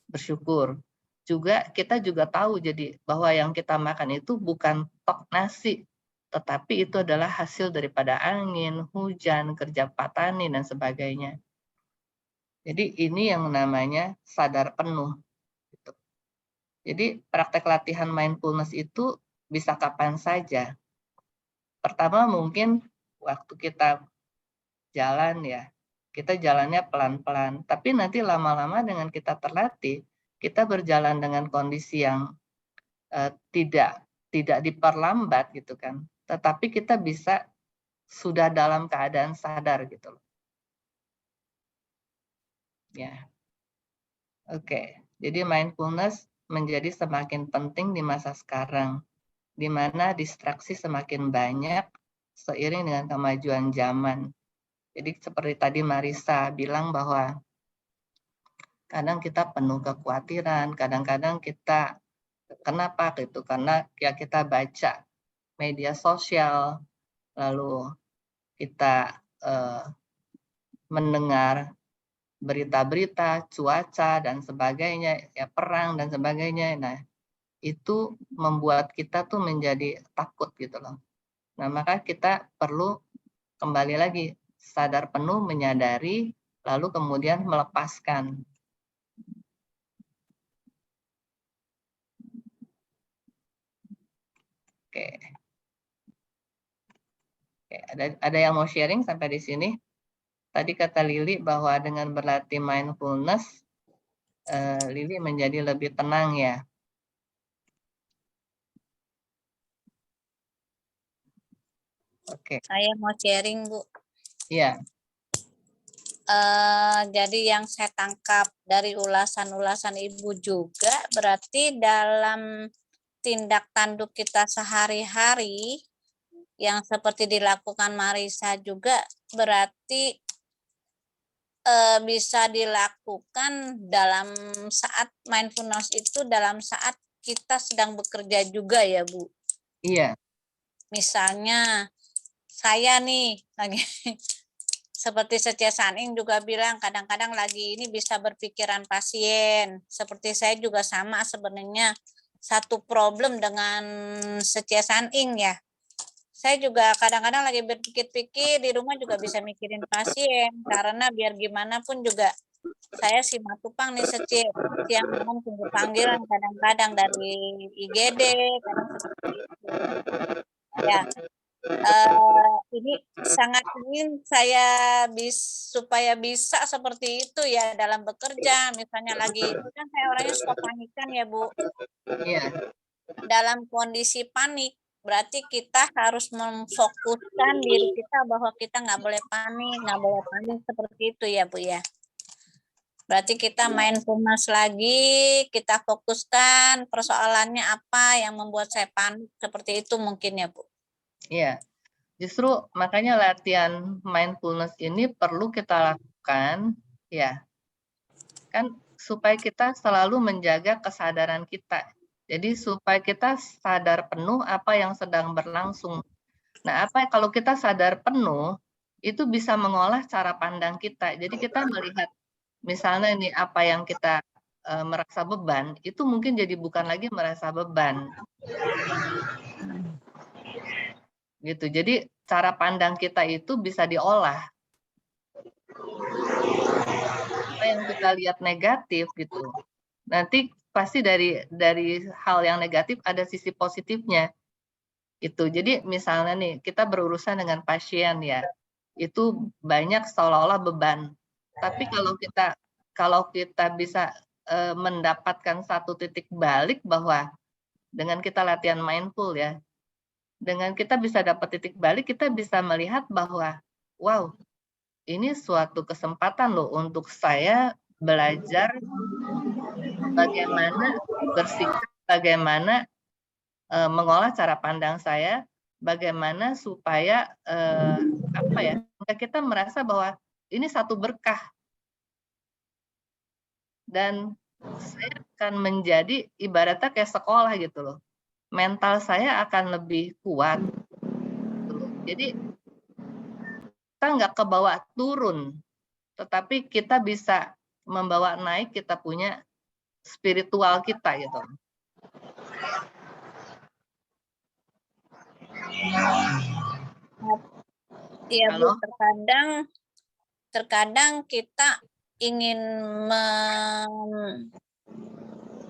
bersyukur. Juga kita juga tahu jadi bahwa yang kita makan itu bukan tok nasi, tetapi itu adalah hasil daripada angin, hujan, kerja petani, dan sebagainya. Jadi ini yang namanya sadar penuh. Gitu. Jadi praktek latihan mindfulness itu bisa kapan saja. Pertama mungkin waktu kita jalan ya, kita jalannya pelan-pelan. Tapi nanti lama-lama dengan kita terlatih, kita berjalan dengan kondisi yang tidak diperlambat gitu kan. Tetapi kita bisa sudah dalam keadaan sadar gitu loh. Ya. Oke. Jadi mindfulness menjadi semakin penting di masa sekarang, di mana distraksi semakin banyak seiring dengan kemajuan zaman. Jadi seperti tadi Marisa bilang bahwa kadang kita penuh kekhawatiran, kadang-kadang kita kenapa gitu? Karena ya kita baca media sosial, lalu kita mendengar berita-berita, cuaca dan sebagainya, ya perang dan sebagainya. Nah, itu membuat kita tuh menjadi takut gitu loh. Nah, maka kita perlu kembali lagi sadar penuh, menyadari, lalu kemudian melepaskan. Oke. Oke, ada yang mau sharing sampai di sini? Tadi kata Lili bahwa dengan berlatih mindfulness, Lili menjadi lebih tenang ya. Oke. Saya mau sharing, Bu. Iya. Jadi yang saya tangkap dari ulasan-ulasan Ibu juga berarti dalam tindak tanduk kita sehari-hari yang seperti dilakukan Marisa juga berarti bisa dilakukan dalam saat mindfulness itu dalam saat kita sedang bekerja juga ya Bu. Iya. Misalnya saya nih lagi seperti Setia Saning juga bilang kadang-kadang lagi ini bisa berpikiran pasien. Seperti saya juga sama sebenarnya satu problem dengan Setia Saning ya. Saya juga kadang-kadang lagi berpikir-pikir di rumah juga bisa mikirin pasien karena biar gimana pun juga saya si Matupang nih setiap malam tunggu panggilan kadang-kadang dari IGD kadang seperti itu. Ya, ini sangat ingin saya supaya bisa seperti itu ya dalam bekerja. Misalnya lagi kan saya orangnya suka panikan ya Bu. Iya. Dalam kondisi panik berarti kita harus memfokuskan diri kita bahwa kita nggak boleh panik seperti itu ya Bu ya. Berarti kita mindfulness lagi, kita fokuskan persoalannya apa yang membuat saya panik seperti itu mungkin ya Bu. Iya. Justru makanya latihan mindfulness ini perlu kita lakukan ya. Kan supaya kita selalu menjaga kesadaran kita. Jadi supaya kita sadar penuh apa yang sedang berlangsung. Nah, kalau kita sadar penuh, itu bisa mengolah cara pandang kita. Jadi kita melihat, misalnya ini apa yang kita merasa beban, itu mungkin jadi bukan lagi merasa beban. Gitu. Jadi cara pandang kita itu bisa diolah. Apa yang kita lihat negatif gitu. Nanti pasti dari hal yang negatif ada sisi positifnya. Itu. Jadi misalnya nih, kita berurusan dengan pasien ya. Itu banyak seolah-olah beban. Tapi kalau kita bisa mendapatkan satu titik balik bahwa dengan kita latihan mindful ya, dengan kita bisa dapat titik balik, kita bisa melihat bahwa, wow, ini suatu kesempatan loh untuk saya belajar bagaimana bersikap, bagaimana mengolah cara pandang saya, bagaimana supaya kita merasa bahwa ini satu berkah. Dan saya akan menjadi ibaratnya kayak sekolah gitu loh. Mental saya akan lebih kuat. Jadi kita nggak kebawa turun, tetapi kita bisa membawa naik kita punya spiritual kita gitu. Iya Bu, terkadang kita ingin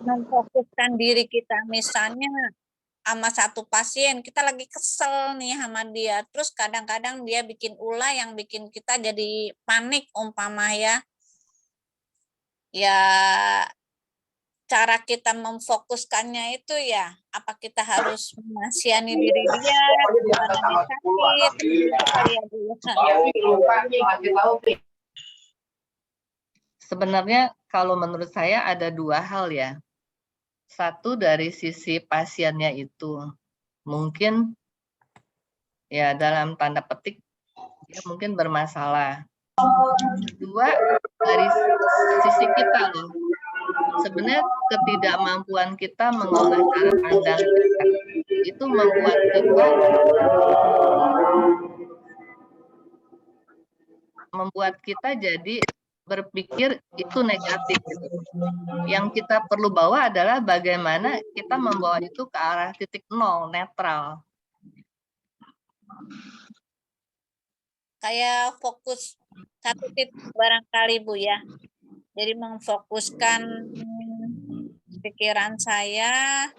memfokuskan diri kita, misalnya sama satu pasien, kita lagi kesel nih sama dia, terus kadang-kadang dia bikin ulah yang bikin kita jadi panik umpama ya. Ya cara kita memfokuskannya itu ya, apa kita harus mengasihani diri dia karena dia sakit, Sebenarnya kalau menurut saya ada dua hal ya. Satu dari sisi pasiennya itu mungkin ya dalam tanda petik dia mungkin bermasalah. Kedua dari sisi kita loh. Sebenarnya ketidakmampuan kita mengolah cara pandang kita itu membuat kita jadi berpikir itu negatif. Yang kita perlu bawa adalah bagaimana kita membawa itu ke arah titik nol, netral. Kayak fokus satu titik barangkali Bu ya. Jadi memfokuskan pikiran saya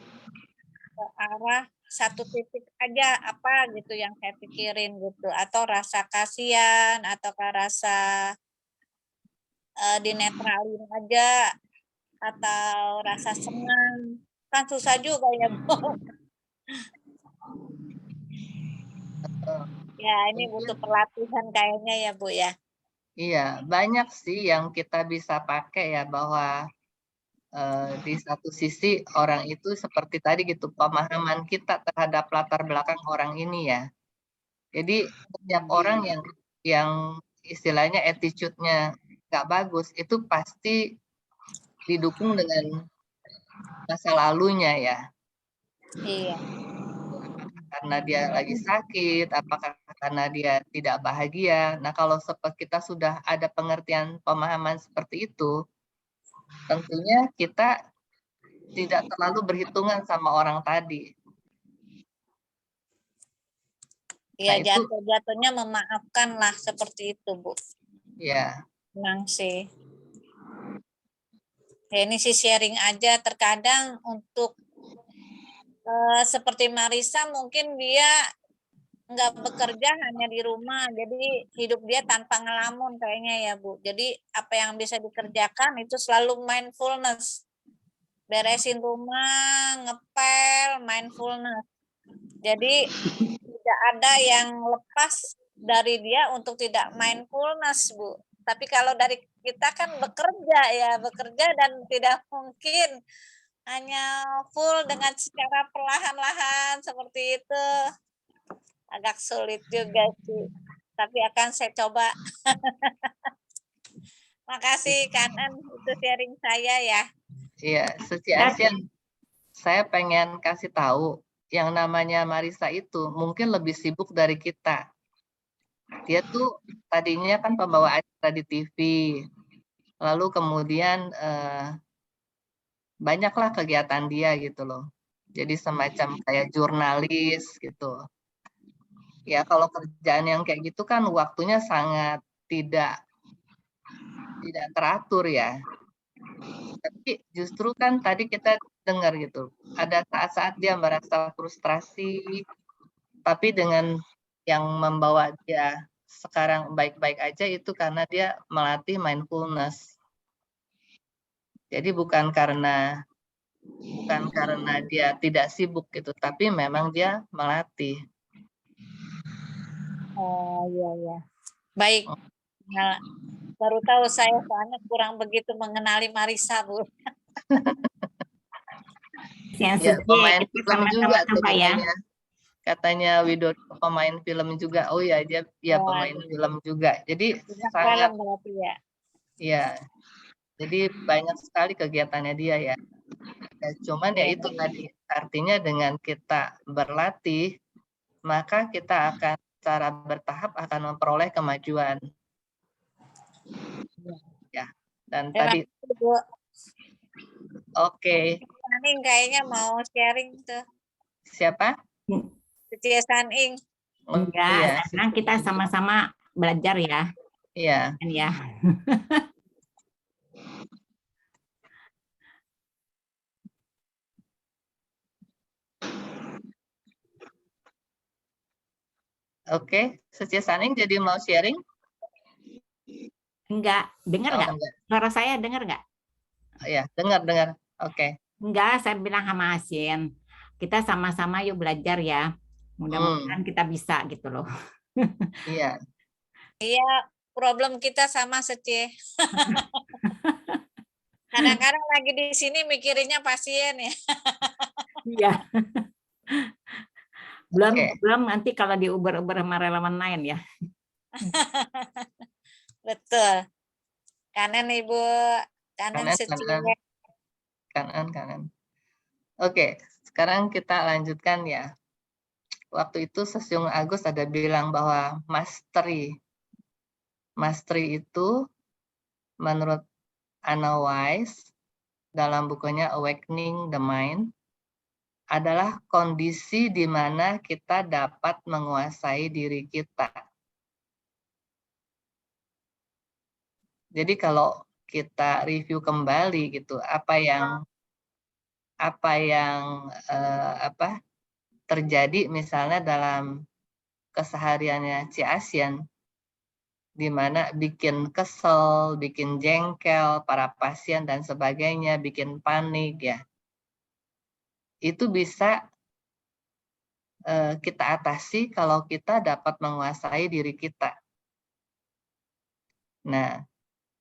ke arah satu titik aja apa gitu yang saya pikirin gitu, atau rasa kasihan atau rasa dinetralin aja atau rasa senang, kan susah juga ya Bu. Ya ini butuh pelatihan kayaknya ya Bu ya. Iya, banyak sih yang kita bisa pakai ya, bahwa di satu sisi orang itu seperti tadi gitu, pemahaman kita terhadap latar belakang orang ini ya. Jadi setiap orang yang istilahnya attitude-nya nggak bagus, itu pasti didukung dengan masa lalunya ya. Iya. Karena dia lagi sakit, apakah karena dia tidak bahagia. Nah, kalau kita sudah ada pengertian pemahaman seperti itu, tentunya kita tidak terlalu berhitungan sama orang tadi. Iya, jatuhnya memaafkan lah seperti itu, Bu. Iya. Senang sih. Ya, ini sih sharing aja. Terkadang untuk seperti Marisa mungkin dia nggak bekerja, hanya di rumah, jadi hidup dia tanpa ngelamun kayaknya ya Bu. Jadi apa yang bisa dikerjakan itu selalu mindfulness, beresin rumah, ngepel, mindfulness. Jadi tidak ada yang lepas dari dia untuk tidak mindfulness Bu. Tapi kalau dari kita kan bekerja dan tidak mungkin hanya full dengan secara perlahan-lahan seperti itu. Agak sulit juga sih, tapi akan saya coba. Makasih Kanan, itu sharing saya ya. Iya, Suci Asian, saya pengen kasih tahu yang namanya Marisa itu mungkin lebih sibuk dari kita. Dia tuh tadinya kan pembawa acara di TV, lalu kemudian banyaklah kegiatan dia gitu loh. Jadi semacam kayak jurnalis gitu. Ya kalau kerjaan yang kayak gitu kan waktunya sangat tidak teratur ya. Tapi justru kan tadi kita dengar gitu, ada saat-saat dia merasa frustrasi, tapi dengan yang membawa dia sekarang baik-baik aja itu karena dia melatih mindfulness. Jadi bukan karena dia tidak sibuk gitu, tapi memang dia melatih. Oh iya. Baik. Nah, baru tahu saya soalnya kurang begitu mengenali Marisa, Bu. Ya, pemain film juga tuh ya. Katanya Widodo pemain film juga. Oh ya, dia pemain film juga. Jadi sangat berarti ya. Iya. Jadi banyak sekali kegiatannya dia ya. Cuman ya itu tadi, artinya dengan kita berlatih, maka kita akan secara bertahap akan memperoleh kemajuan. Ya, dan tadi. Oke. Saning kayaknya mau sharing tuh. Siapa? Cici Saning. Enggak, sekarang kita sama-sama belajar ya. Iya. Ya. Oke, Cici Saning jadi mau sharing? Enggak, dengar nggak? Suara saya dengar nggak? Ya, dengar. Oke. Enggak, saya bilang sama Asin, kita sama-sama yuk belajar ya. Mudah-mudahan kita bisa gitu loh. Iya. Iya, problem kita sama Sece. Kadang-kadang lagi di sini mikirinnya pasien ya. Iya. Belum nanti kalau diuber-uber sama relawan lain ya. Betul. Kanan Ibu, kanan Sece. Kanan. Oke, sekarang kita lanjutkan ya. Waktu itu Sesyung Agus ada bilang bahwa mastery itu menurut Anna Weiss dalam bukunya Awakening the Mind adalah kondisi di mana kita dapat menguasai diri kita. Jadi kalau kita review kembali gitu, apa yang terjadi misalnya dalam kesehariannya Ci Asien, di mana bikin kesel, bikin jengkel para pasien dan sebagainya, bikin panik ya. Itu bisa kita atasi kalau kita dapat menguasai diri kita. Nah,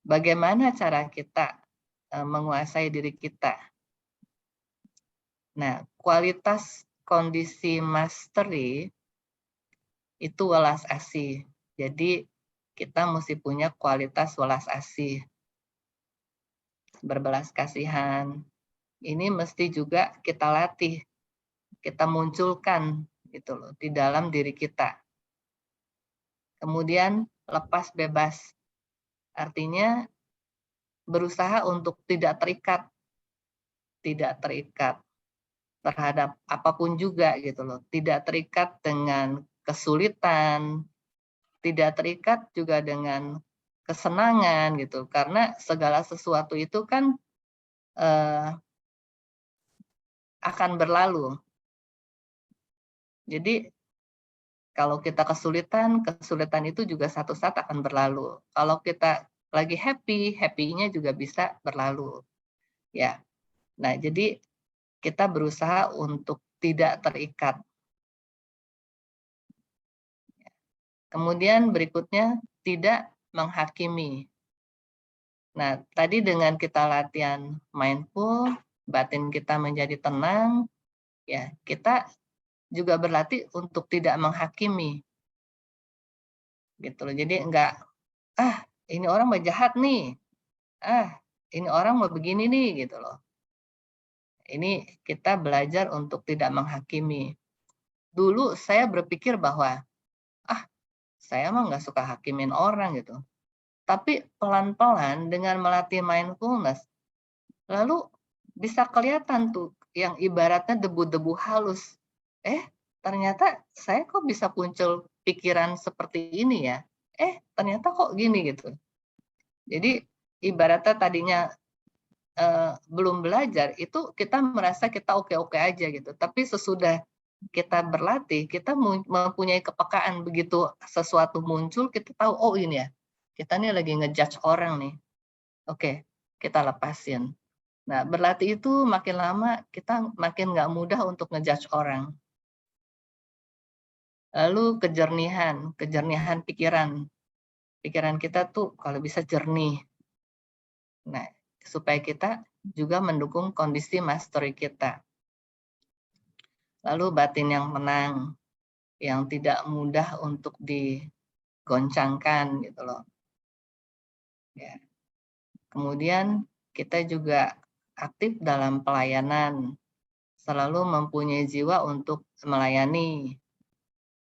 bagaimana cara kita menguasai diri kita? Nah, kualitas kondisi mastery itu welas asih. Jadi kita mesti punya kualitas welas asih, berbelas kasihan. Ini mesti juga kita latih, kita munculkan gitu loh di dalam diri kita. Kemudian lepas bebas, artinya berusaha untuk tidak terikat terhadap apapun juga gitu loh, tidak terikat dengan kesulitan, tidak terikat juga dengan kesenangan gitu, karena segala sesuatu itu kan akan berlalu. Jadi kalau kita kesulitan itu juga satu saat akan berlalu. Kalau kita lagi happy-nya juga bisa berlalu. Ya. Nah, jadi kita berusaha untuk tidak terikat. Kemudian berikutnya tidak menghakimi. Nah, tadi dengan kita latihan mindful, batin kita menjadi tenang, ya, kita juga berlatih untuk tidak menghakimi. Gitu loh. Jadi enggak, ini orang mau jahat nih. Ini orang mau begini nih gitu loh. ini kita belajar untuk tidak menghakimi. Dulu saya berpikir bahwa, saya mah nggak suka hakimin orang gitu. Tapi pelan-pelan dengan melatih mindfulness, lalu bisa kelihatan tuh yang ibaratnya debu-debu halus. Ternyata saya kok bisa muncul pikiran seperti ini ya? Ternyata kok gini gitu. Jadi ibaratnya tadinya belum belajar, itu kita merasa kita oke-oke aja gitu. Tapi sesudah kita berlatih, kita mempunyai kepekaan, begitu sesuatu muncul, kita tahu, oh ini ya, kita nih lagi ngejudge orang nih. Oke, kita lepasin. Nah, berlatih itu makin lama kita makin nggak mudah untuk ngejudge orang. Lalu kejernihan pikiran. Pikiran kita tuh kalau bisa jernih. Nah, supaya kita juga mendukung kondisi mastery kita. Lalu batin yang tenang, yang tidak mudah untuk digoncangkan gitu loh. Ya. Kemudian kita juga aktif dalam pelayanan, selalu mempunyai jiwa untuk melayani.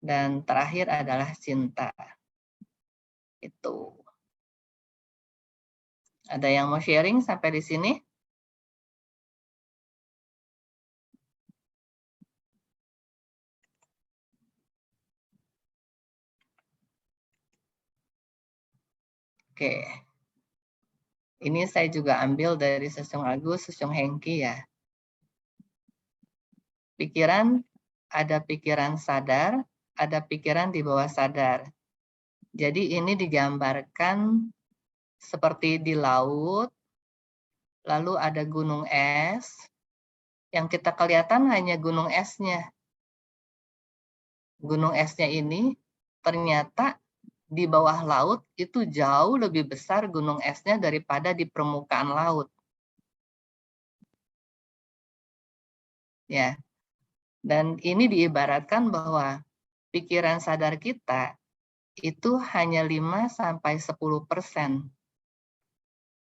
Dan terakhir adalah cinta. Itu. Ada yang mau sharing sampai di sini? Oke. Ini saya juga ambil dari Sesyong Agus, Sesyong Hengki ya. Pikiran, ada pikiran sadar, ada pikiran di bawah sadar. Jadi ini digambarkan seperti di laut, lalu ada gunung es, yang kita kelihatan hanya gunung esnya. Gunung esnya ini ternyata di bawah laut itu jauh lebih besar gunung esnya daripada di permukaan laut. Ya. Dan ini diibaratkan bahwa pikiran sadar kita itu hanya 5-10%.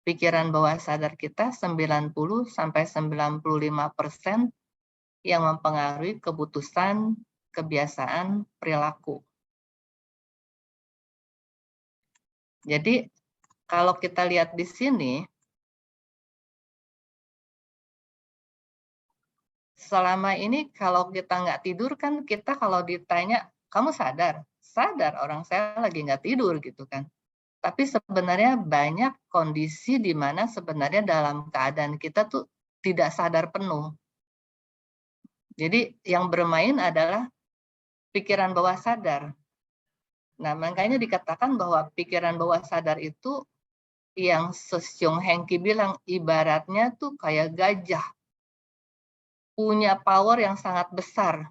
Pikiran bawah sadar kita 90-95% yang mempengaruhi keputusan, kebiasaan, perilaku. Jadi kalau kita lihat di sini, selama ini kalau kita nggak tidur kan kita kalau ditanya, kamu sadar? Sadar, orang saya lagi nggak tidur gitu kan. Tapi sebenarnya banyak kondisi di mana sebenarnya dalam keadaan kita tuh tidak sadar penuh. Jadi yang bermain adalah pikiran bawah sadar. Nah, makanya dikatakan bahwa pikiran bawah sadar itu yang Sesyong Hengki bilang ibaratnya tuh kayak gajah. Punya power yang sangat besar.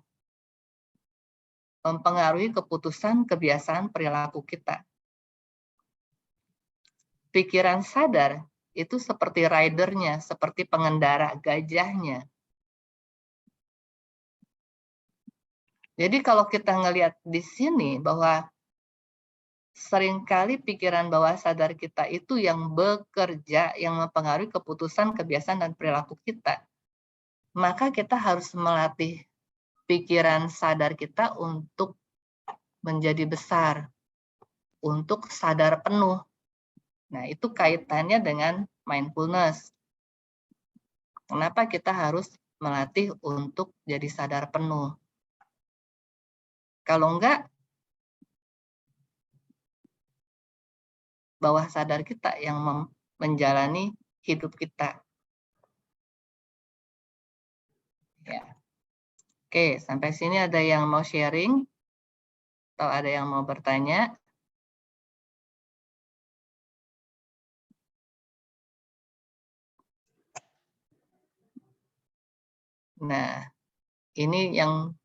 Mempengaruhi keputusan, kebiasaan, perilaku kita. Pikiran sadar itu seperti ridernya, seperti pengendara gajahnya. Jadi kalau kita ngelihat di sini bahwa seringkali pikiran bawah sadar kita itu yang bekerja, yang mempengaruhi keputusan, kebiasaan, dan perilaku kita. Maka kita harus melatih pikiran sadar kita untuk menjadi besar, untuk sadar penuh. Nah, itu kaitannya dengan mindfulness. Kenapa kita harus melatih untuk jadi sadar penuh? Kalau enggak, bawah sadar kita yang menjalani hidup kita. Ya. Oke, sampai sini ada yang mau sharing? Atau ada yang mau bertanya? Nah, ini yang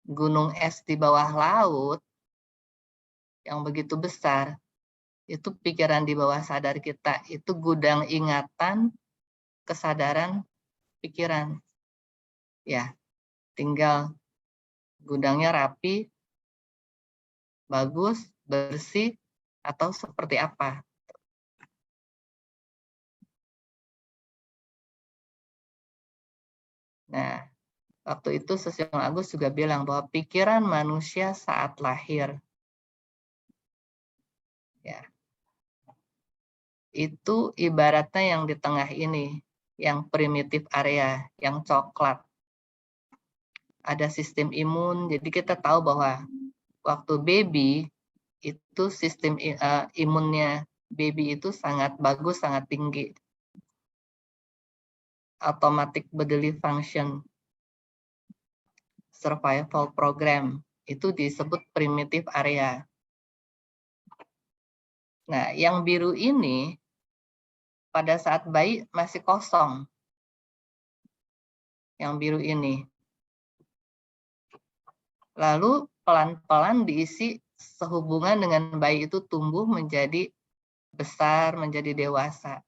gunung es di bawah laut, yang begitu besar, itu pikiran di bawah sadar kita, itu gudang ingatan, kesadaran, pikiran. Ya, tinggal gudangnya rapi, bagus, bersih, atau seperti apa. Nah, waktu itu Sosial Agus juga bilang bahwa pikiran manusia saat lahir, ya, itu ibaratnya yang di tengah ini, yang primitif area, yang coklat. Ada sistem imun, jadi kita tahu bahwa waktu baby itu sistem imunnya baby itu sangat bagus, sangat tinggi. Automatic bodily function, survival program, itu disebut primitive area. Nah, yang biru ini pada saat bayi masih kosong. Yang biru ini. Lalu pelan-pelan diisi sehubungan dengan bayi itu tumbuh menjadi besar, menjadi dewasa.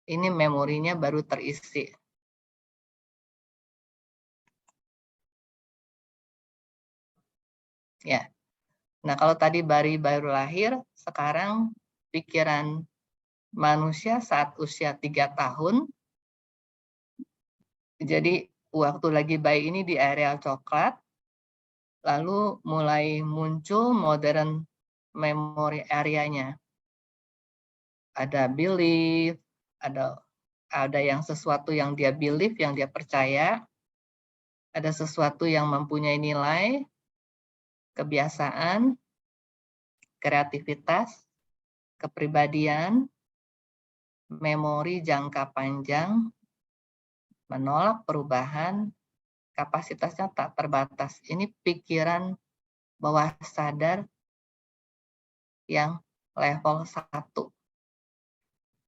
Ini memorinya baru terisi. Ya. Nah, kalau tadi baru lahir, sekarang pikiran manusia saat usia 3 tahun, jadi waktu lagi bayi ini di area coklat, lalu mulai muncul modern memory area-nya. Ada belief, ada yang sesuatu yang dia belief, yang dia percaya, ada sesuatu yang mempunyai nilai, kebiasaan, kreativitas, kepribadian, memori jangka panjang, menolak perubahan, kapasitasnya tak terbatas. Ini pikiran bawah sadar yang level 1.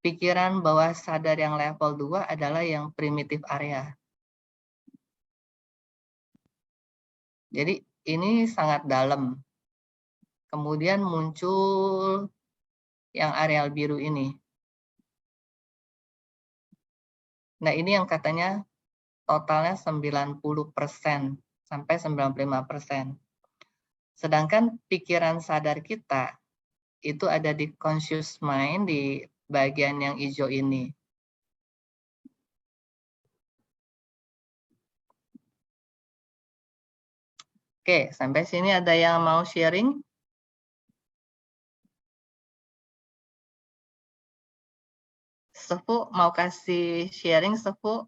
Pikiran bawah sadar yang level 2 adalah yang primitive area. Jadi ini sangat dalam. Kemudian muncul yang areal biru ini. Nah, ini yang katanya totalnya 90% sampai 95%. Sedangkan pikiran sadar kita itu ada di conscious mind di bagian yang hijau ini. Oke, sampai sini ada yang mau sharing? Sefu, mau kasih sharing, Sefu?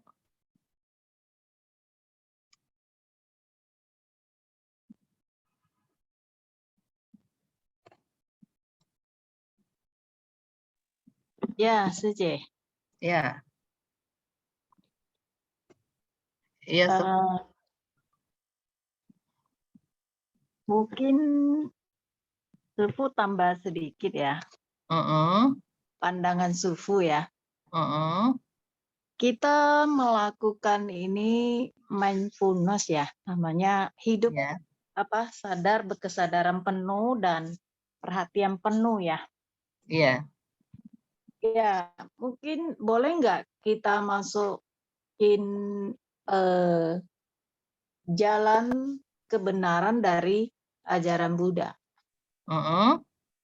Ya, Suje. Ya. Iya, Sefu. Mungkin Sufu tambah sedikit ya. Pandangan Sufu ya. Kita melakukan ini mindfulness ya, namanya hidup sadar, berkesadaran penuh dan perhatian penuh ya. Iya. Ya, mungkin boleh nggak kita masukin jalan kebenaran dari ajaran Buddha?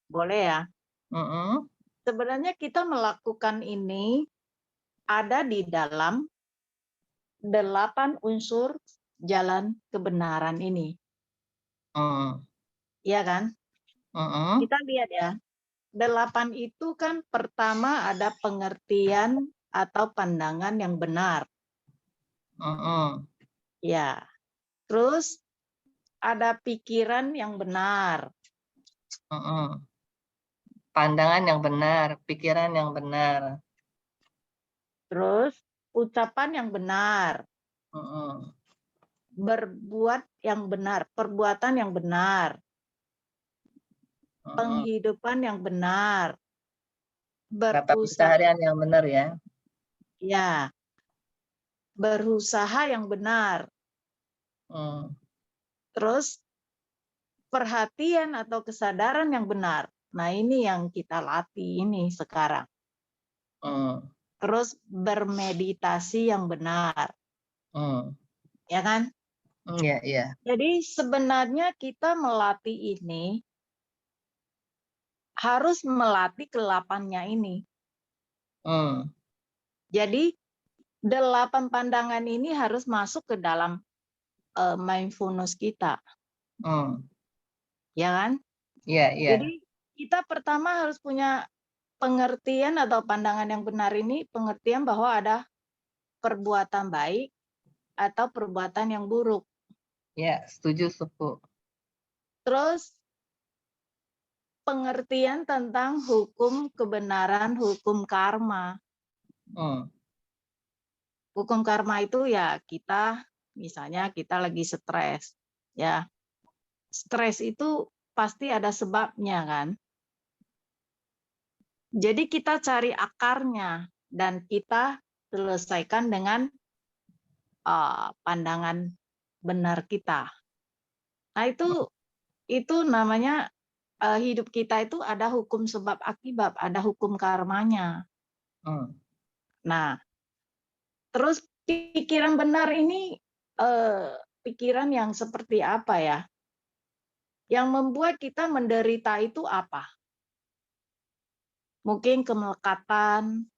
Boleh ya? Sebenarnya kita melakukan ini ada di dalam 8 unsur jalan kebenaran ini. Iya kan? Kita lihat ya. 8 itu kan pertama ada pengertian atau pandangan yang benar. Ya. Terus ada pikiran yang benar. Pandangan yang benar, pikiran yang benar. Terus ucapan yang benar. Berbuat yang benar, perbuatan yang benar. Penghidupan yang benar. Kata keseharian yang benar ya. Ya. Berusaha yang benar. Terus perhatian atau kesadaran yang benar. Nah, ini yang kita latih ini sekarang. Terus bermeditasi yang benar. Ya kan? Iya, iya. Jadi sebenarnya kita melatih ini harus melatih ke-8-nya ini. Jadi 8 pandangan ini harus masuk ke dalam mindfulness kita. Ya kan? Iya, iya. Jadi kita pertama harus punya pengertian atau pandangan yang benar ini, pengertian bahwa ada perbuatan baik atau perbuatan yang buruk. Ya, setuju, Suku. Terus pengertian tentang hukum kebenaran, hukum karma. Hukum karma itu ya kita, misalnya kita lagi stres, ya. Stres itu pasti ada sebabnya kan. Jadi kita cari akarnya dan kita selesaikan dengan pandangan benar kita. Nah itu namanya hidup kita itu ada hukum sebab akibat, ada hukum karmanya. Nah, terus pikiran benar ini pikiran yang seperti apa ya? Yang membuat kita menderita itu apa? Mungkin kemelekatan,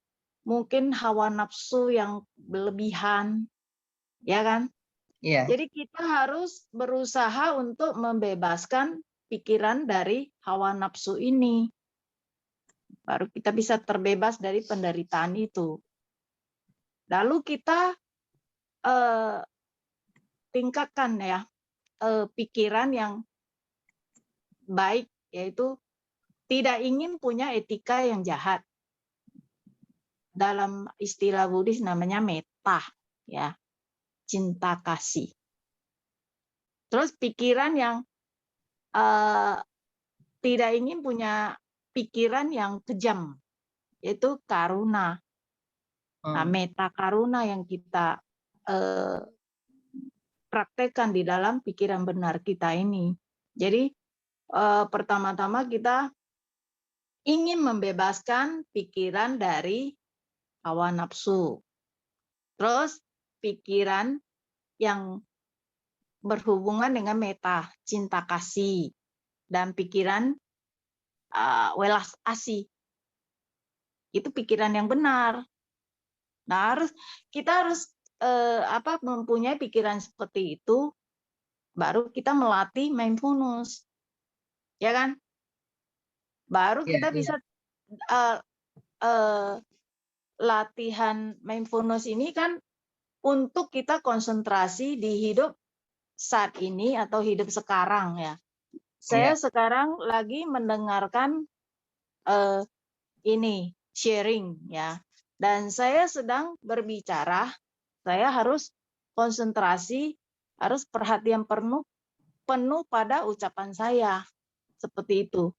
mungkin hawa nafsu yang berlebihan, ya kan? Iya. Jadi kita harus berusaha untuk membebaskan pikiran dari hawa nafsu ini. Baru kita bisa terbebas dari penderitaan itu. Lalu kita tingkatkan ya pikiran yang baik, yaitu tidak ingin punya etika yang jahat. Dalam istilah Buddhis namanya metta, ya, cinta kasih. Terus pikiran yang tidak ingin punya pikiran yang kejam, yaitu karuna. Nah, metta karuna yang kita praktekkan di dalam pikiran benar kita ini. Jadi pertama-tama kita ingin membebaskan pikiran dari hawa nafsu. Terus pikiran yang berhubungan dengan metta, cinta kasih, dan pikiran welas asih. Itu pikiran yang benar. Nah, kita harus mempunyai pikiran seperti itu, baru kita melatih mindfulness. Ya kan? Baru kita bisa latihan mindfulness ini kan untuk kita konsentrasi di hidup saat ini atau hidup sekarang ya. Saya sekarang lagi mendengarkan ini sharing ya, dan saya sedang berbicara. Saya harus konsentrasi, harus perhatian penuh pada ucapan saya seperti itu.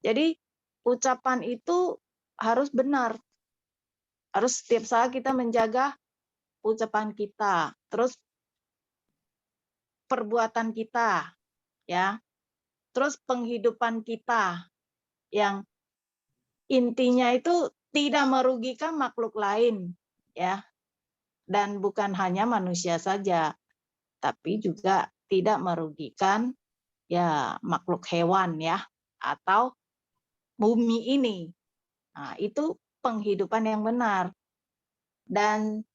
Jadi ucapan itu harus benar. Harus setiap saat kita menjaga ucapan kita, terus perbuatan kita, ya, terus penghidupan kita yang intinya itu tidak merugikan makhluk lain, ya, dan bukan hanya manusia saja, tapi juga tidak merugikan ya makhluk hewan, ya, atau bumi ini. Nah, itu penghidupan yang benar. Dan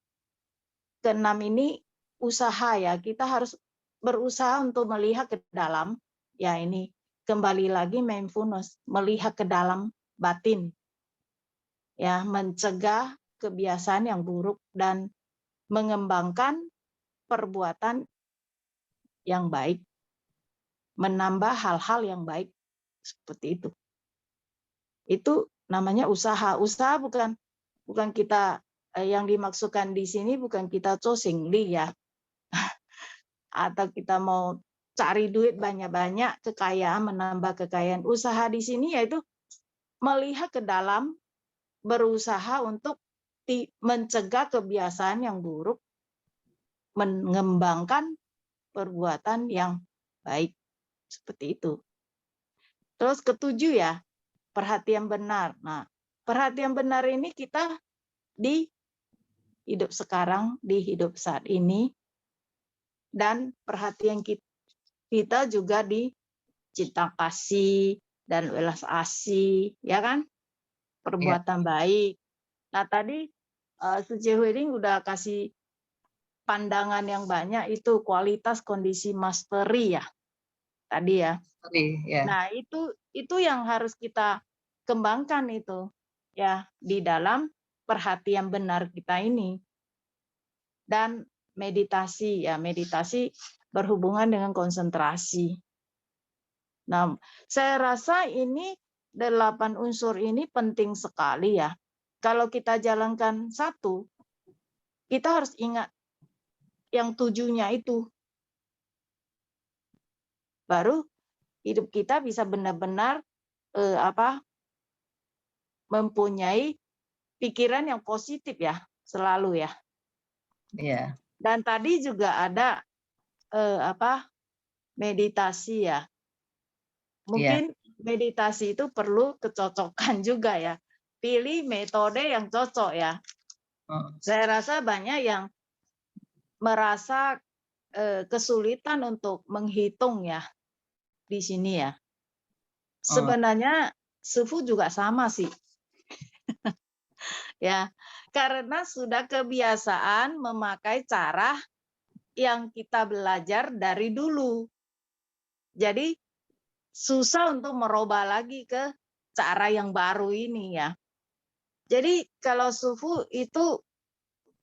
keenam ini usaha ya, kita harus berusaha untuk melihat ke dalam, ya ini kembali lagi mindfulness, melihat ke dalam batin, ya, mencegah kebiasaan yang buruk dan mengembangkan perbuatan yang baik, menambah hal-hal yang baik seperti itu. Itu namanya usaha. Usaha bukan kita yang dimaksudkan di sini bukan kita cosingli ya, atau kita mau cari duit banyak-banyak, kekayaan, menambah kekayaan. Usaha di sini yaitu melihat ke dalam, berusaha untuk mencegah kebiasaan yang buruk, mengembangkan perbuatan yang baik. Seperti itu. Terus ketujuh ya, perhatian benar. Nah, perhatian benar ini kita di hidup sekarang, di hidup saat ini, dan perhatian kita juga di cinta kasih dan welas asih, ya kan? Perbuatan baik. Nah, tadi Suci Huiling udah kasih pandangan yang banyak, itu kualitas kondisi mastery ya tadi ya. Ya. Nah, itu yang harus kita kembangkan itu ya di dalam perhatian benar kita ini. Dan meditasi ya, meditasi berhubungan dengan konsentrasi. Nah, saya rasa ini 8 unsur ini penting sekali ya. Kalau kita jalankan satu, kita harus ingat yang 7-nya itu. Baru hidup kita bisa benar-benar mempunyai pikiran yang positif ya, selalu ya. Iya. Dan tadi juga ada meditasi ya. Mungkin meditasi itu perlu kecocokan juga ya. Pilih metode yang cocok ya. Saya rasa banyak yang merasa kesulitan untuk menghitung ya di sini ya. Sebenarnya Sufu juga sama sih. Ya, karena sudah kebiasaan memakai cara yang kita belajar dari dulu. Jadi susah untuk merubah lagi ke cara yang baru ini ya. Jadi kalau Sufu itu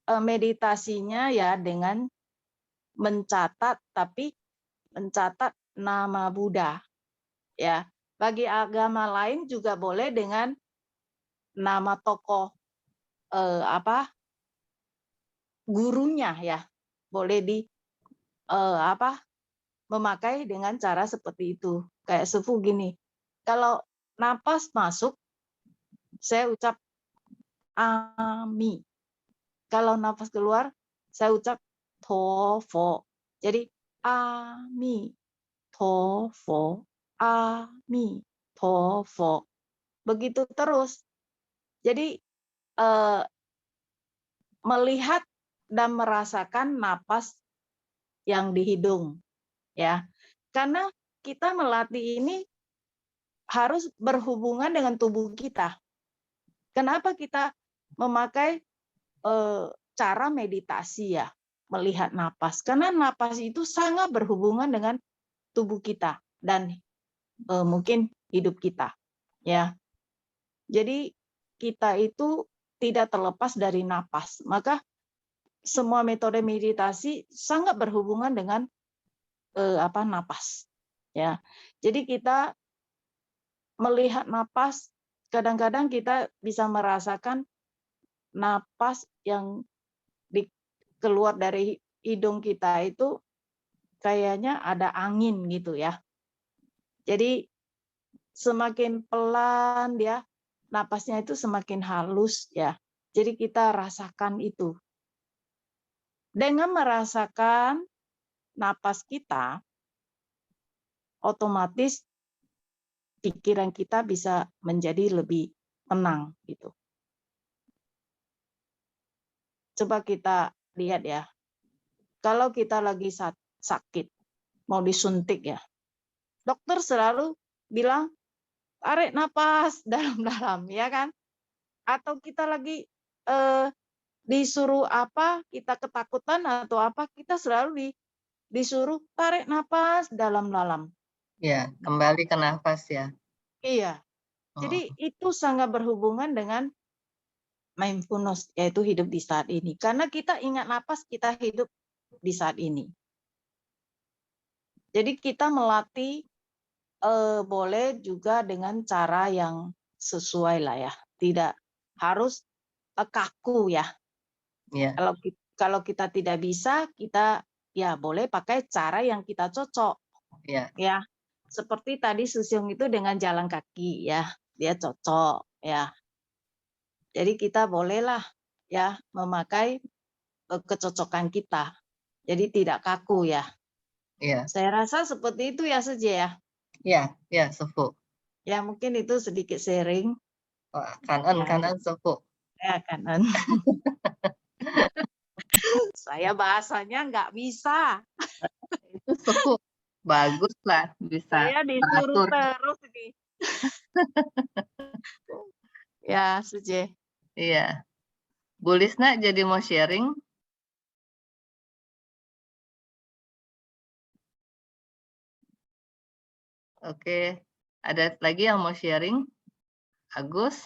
meditasinya ya dengan mencatat, tapi mencatat nama Buddha. Ya, bagi agama lain juga boleh dengan nama tokoh gurunya ya. Boleh memakai dengan cara seperti itu. Kayak Sufu gini. Kalau napas masuk, saya ucap ami. Kalau napas keluar, saya ucap tofo. Jadi ami, tofo, ami, tofo. Begitu terus. Jadi melihat dan merasakan napas yang di hidung. Ya, karena kita melatih ini harus berhubungan dengan tubuh kita. Kenapa kita memakai cara meditasi ya, melihat napas? Karena napas itu sangat berhubungan dengan tubuh kita dan mungkin hidup kita. Ya, jadi kita itu tidak terlepas dari napas. Maka semua metode meditasi sangat berhubungan dengan napas. Ya, jadi kita melihat napas. Kadang-kadang kita bisa merasakan napas yang keluar dari hidung kita itu kayaknya ada angin gitu ya. Jadi semakin pelan dia napasnya itu semakin halus ya. Jadi kita rasakan itu. Dengan merasakan napas kita, otomatis pikiran kita bisa menjadi lebih tenang gitu. Coba kita lihat ya. Kalau kita lagi sakit, mau disuntik ya. Dokter selalu bilang, tarik napas dalam-dalam, ya kan? Atau kita lagi disuruh apa, kita ketakutan atau apa, kita selalu disuruh tarik napas dalam-dalam. Ya, kembali ke nafas ya. Iya. Jadi itu sangat berhubungan dengan mindfulness, yaitu hidup di saat ini. Karena kita ingat napas, kita hidup di saat ini. Jadi kita melatih boleh juga dengan cara yang sesuai lah ya. Tidak harus kaku ya. Yeah. Kalau kita tidak bisa, kita ya boleh pakai cara yang kita cocok. Yeah. Ya. Seperti tadi Susyung itu dengan jalan kaki ya, dia cocok ya. Jadi kita bolehlah ya memakai kecocokan kita. Jadi tidak kaku ya. Yeah. Saya rasa seperti itu ya Suji ya. Ya, ya Sufu. Ya mungkin itu sedikit sharing. Kanan Sufu. Ya kanan. Saya bahasanya nggak bisa. Itu Sufu. Bagus lah bisa. Saya disuruh terus nih. Ya Suji. Iya. Bu Lisna jadi mau sharing? Oke, ada lagi yang mau sharing? Agus?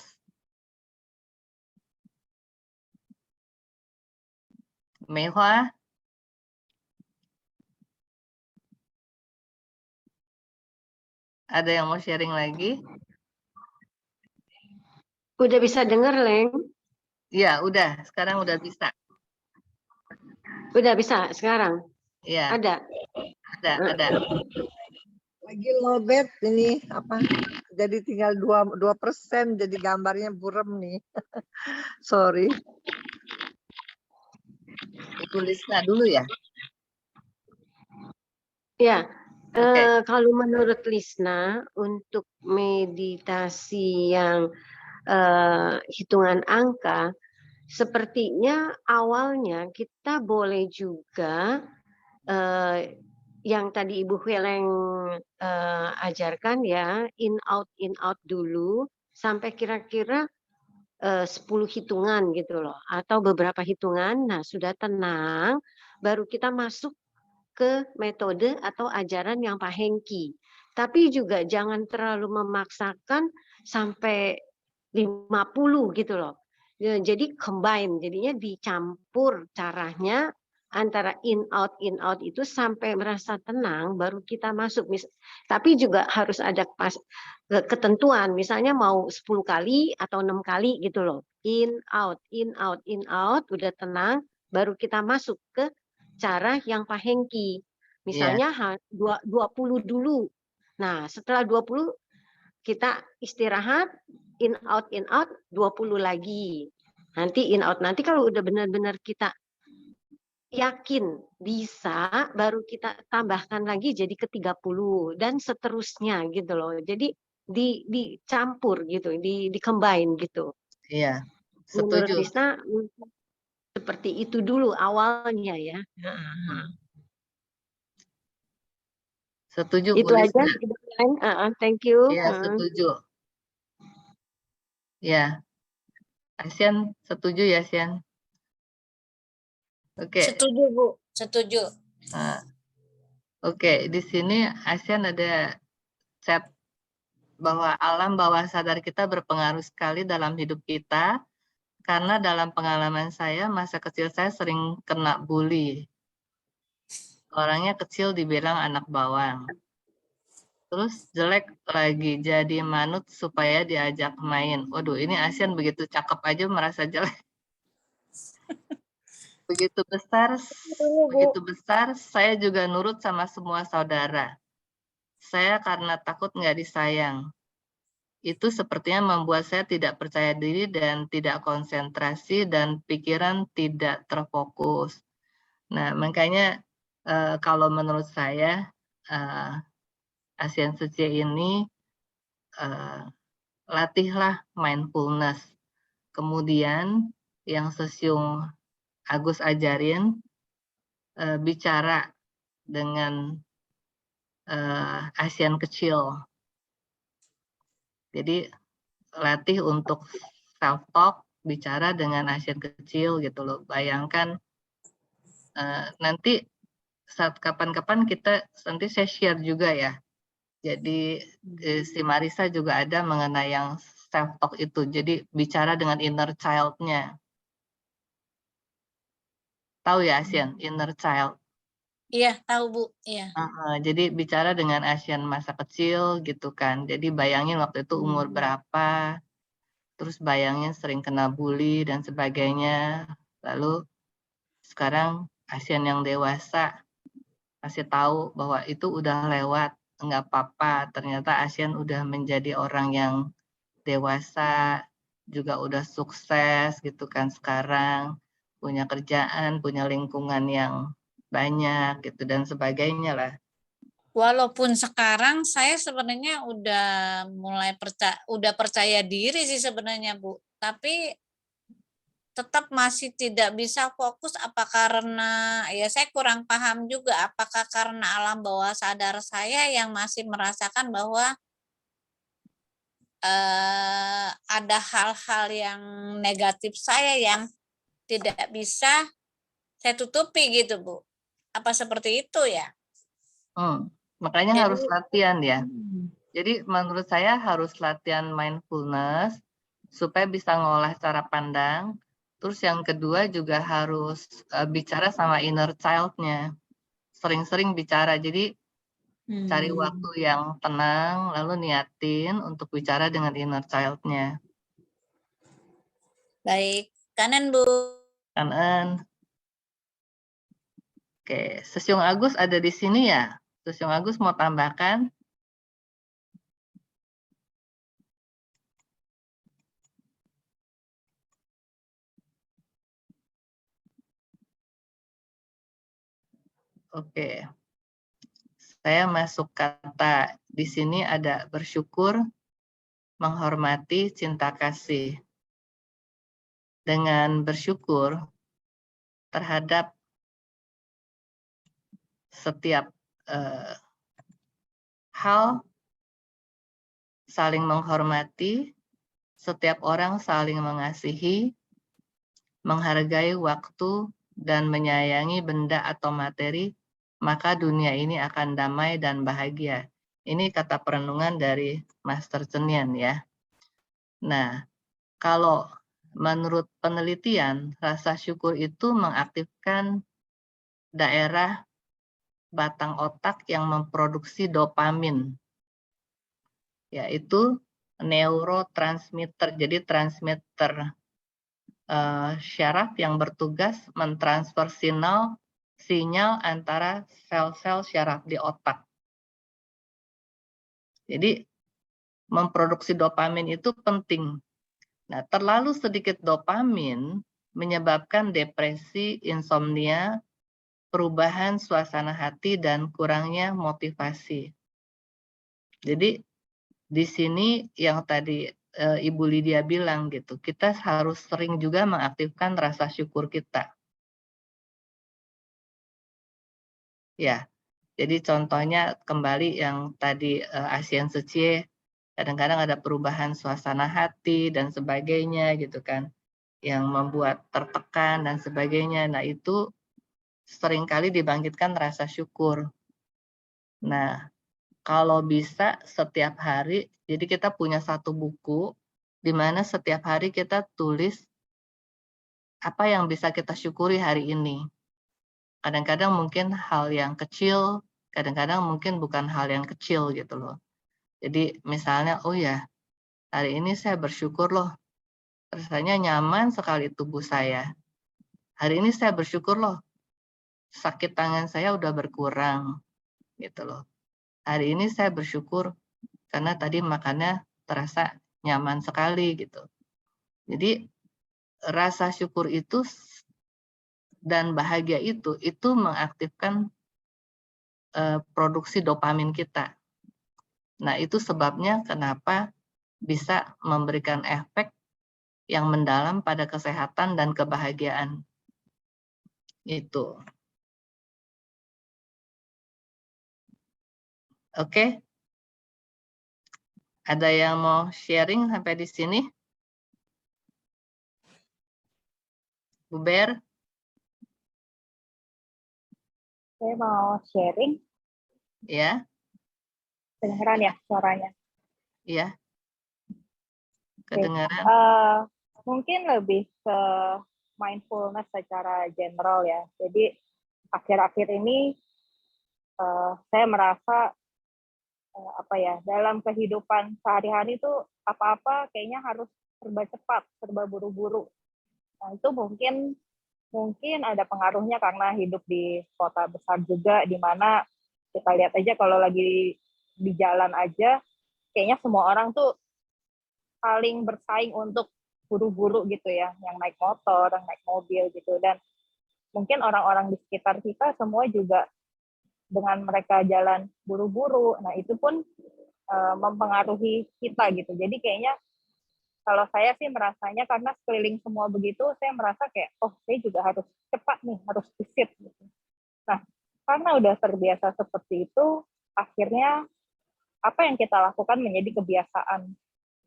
Mehwa? Ada yang mau sharing lagi? Udah bisa dengar, Leng? Iya, udah. Sekarang udah bisa. Udah bisa sekarang? Iya. Ada? Ada. Lagi lowbat ini apa? Jadi tinggal 2%, jadi gambarnya burem nih. Sorry. Ibu Lisna dulu ya? Ya, kalau menurut Lisna untuk meditasi yang hitungan angka, sepertinya awalnya kita boleh juga yang tadi Ibu Heleng ajarkan ya, in out dulu sampai kira-kira 10 hitungan gitu loh, atau beberapa hitungan. Nah, sudah tenang, baru kita masuk ke metode atau ajaran yang Pak Hengki. Tapi juga jangan terlalu memaksakan sampai 50 gitu loh. Jadi combine, jadinya dicampur caranya antara in out itu sampai merasa tenang baru kita masuk. Tapi juga harus ada ketentuan, misalnya mau 10 kali atau 6 kali gitu loh. In out, udah tenang baru kita masuk ke cara yang Pak Hengki. Misalnya 20 dulu. Nah, setelah 20 kita istirahat, in out 20 lagi. Nanti in out, nanti kalau udah benar-benar kita yakin bisa, baru kita tambahkan lagi jadi ke 30 dan seterusnya gitu loh. Jadi dicampur gitu, di-combine gitu. Iya, Menurut setuju. Lisna seperti itu dulu awalnya ya. Setuju, Itu Bu aja. Lisna. Thank you. Iya, setuju. Ya, Asian setuju ya, Asian? Oke. Setuju, Bu. Setuju. Nah, oke, di sini Asian ada chat bahwa alam bawah sadar kita berpengaruh sekali dalam hidup kita, karena dalam pengalaman saya, masa kecil saya sering kena bully. Orangnya kecil dibilang anak bawang. Terus jelek lagi, jadi manut supaya diajak main. Waduh, ini Asian begitu cakep aja merasa jelek. Begitu besar, saya juga nurut sama semua saudara. Saya karena takut nggak disayang. Itu sepertinya membuat saya tidak percaya diri dan tidak konsentrasi dan pikiran tidak terfokus. Nah, makanya kalau menurut saya ASEAN Suci ini latihlah mindfulness. Kemudian yang Sesiung Agus ajarin, bicara dengan ASEAN kecil. Jadi latih untuk self-talk, bicara dengan ASEAN kecil gitu loh. Bayangkan nanti saat kapan-kapan nanti saya share juga ya. Jadi si Marisa juga ada mengenai yang self-talk itu. Jadi bicara dengan inner child-nya. Tahu ya ASEAN, inner child? Iya, tahu Bu. Iya. Jadi bicara dengan ASEAN masa kecil gitu kan. Jadi bayangin waktu itu umur berapa, terus bayangin sering kena bully dan sebagainya. Lalu sekarang ASEAN yang dewasa kasih tahu bahwa itu udah lewat, nggak apa-apa. Ternyata ASEAN udah menjadi orang yang dewasa, juga udah sukses gitu kan sekarang, punya kerjaan, punya lingkungan yang banyak gitu dan sebagainya lah. Walaupun sekarang saya sebenarnya udah mulai percaya diri sih sebenarnya Bu, tapi tetap masih tidak bisa fokus apa karena ya saya kurang paham juga apakah karena alam bawah sadar saya yang masih merasakan bahwa ada hal-hal yang negatif saya yang tidak bisa saya tutupi gitu, Bu. Apa seperti itu ya? Makanya Jadi harus latihan ya. Jadi menurut saya harus latihan mindfulness supaya bisa ngolah cara pandang. Terus yang kedua juga harus bicara sama inner child-nya. Sering-sering bicara. Jadi cari waktu yang tenang, lalu niatin untuk bicara dengan inner child-nya. Baik, kanan Bu. Kanan. Oke, Sesyung Agus ada di sini ya? Sesyung Agus mau tambahkan? Oke. Saya masuk kata di sini ada bersyukur, menghormati, cinta kasih. Dengan bersyukur terhadap setiap hal, saling menghormati, setiap orang saling mengasihi, menghargai waktu, dan menyayangi benda atau materi, maka dunia ini akan damai dan bahagia. Ini kata perenungan dari Master Cheng Yen ya. Nah, kalau menurut penelitian, rasa syukur itu mengaktifkan daerah batang otak yang memproduksi dopamin, yaitu neurotransmitter. Jadi transmitter syaraf yang bertugas mentransfer sinyal antara sel-sel syaraf di otak. Jadi memproduksi dopamin itu penting. Nah, terlalu sedikit dopamin menyebabkan depresi, insomnia, perubahan suasana hati, dan kurangnya motivasi. Jadi di sini yang tadi Ibu Lydia bilang gitu, kita harus sering juga mengaktifkan rasa syukur kita. Ya, jadi contohnya kembali yang tadi ASEAN Secie, kadang-kadang ada perubahan suasana hati dan sebagainya gitu kan, yang membuat tertekan dan sebagainya. Nah itu seringkali dibangkitkan rasa syukur. Nah, kalau bisa setiap hari, jadi kita punya satu buku, di mana setiap hari kita tulis apa yang bisa kita syukuri hari ini. Kadang-kadang mungkin hal yang kecil, kadang-kadang mungkin bukan hal yang kecil gitu loh. Jadi misalnya, oh ya, hari ini saya bersyukur loh, rasanya nyaman sekali tubuh saya. Hari ini saya bersyukur loh, sakit tangan saya udah berkurang gitu loh. Hari ini saya bersyukur karena tadi makannya terasa nyaman sekali gitu. Jadi rasa syukur itu dan bahagia itu mengaktifkan produksi dopamin kita. Nah, itu sebabnya kenapa bisa memberikan efek yang mendalam pada kesehatan dan kebahagiaan. Itu. Oke. Ada yang mau sharing sampai di sini? Bu Ber? Saya mau sharing. Ya. Kedengeran ya suaranya? Iya. Kedengaran. Mungkin lebih ke mindfulness secara general ya. Jadi akhir-akhir ini saya merasa dalam kehidupan sehari-hari itu apa-apa kayaknya harus serba cepat, serba buru-buru. Nah, itu mungkin ada pengaruhnya karena hidup di kota besar juga, di mana kita lihat aja kalau lagi di jalan aja, kayaknya semua orang tuh saling bersaing untuk buru-buru gitu ya, yang naik motor, yang naik mobil gitu, dan mungkin orang-orang di sekitar kita semua juga dengan mereka jalan buru-buru, nah itu pun mempengaruhi kita gitu. Jadi kayaknya kalau saya sih merasanya karena sekeliling semua begitu, saya merasa kayak, oh saya juga harus cepat nih, harus gesit gitu. Nah, karena udah terbiasa seperti itu, akhirnya apa yang kita lakukan menjadi kebiasaan.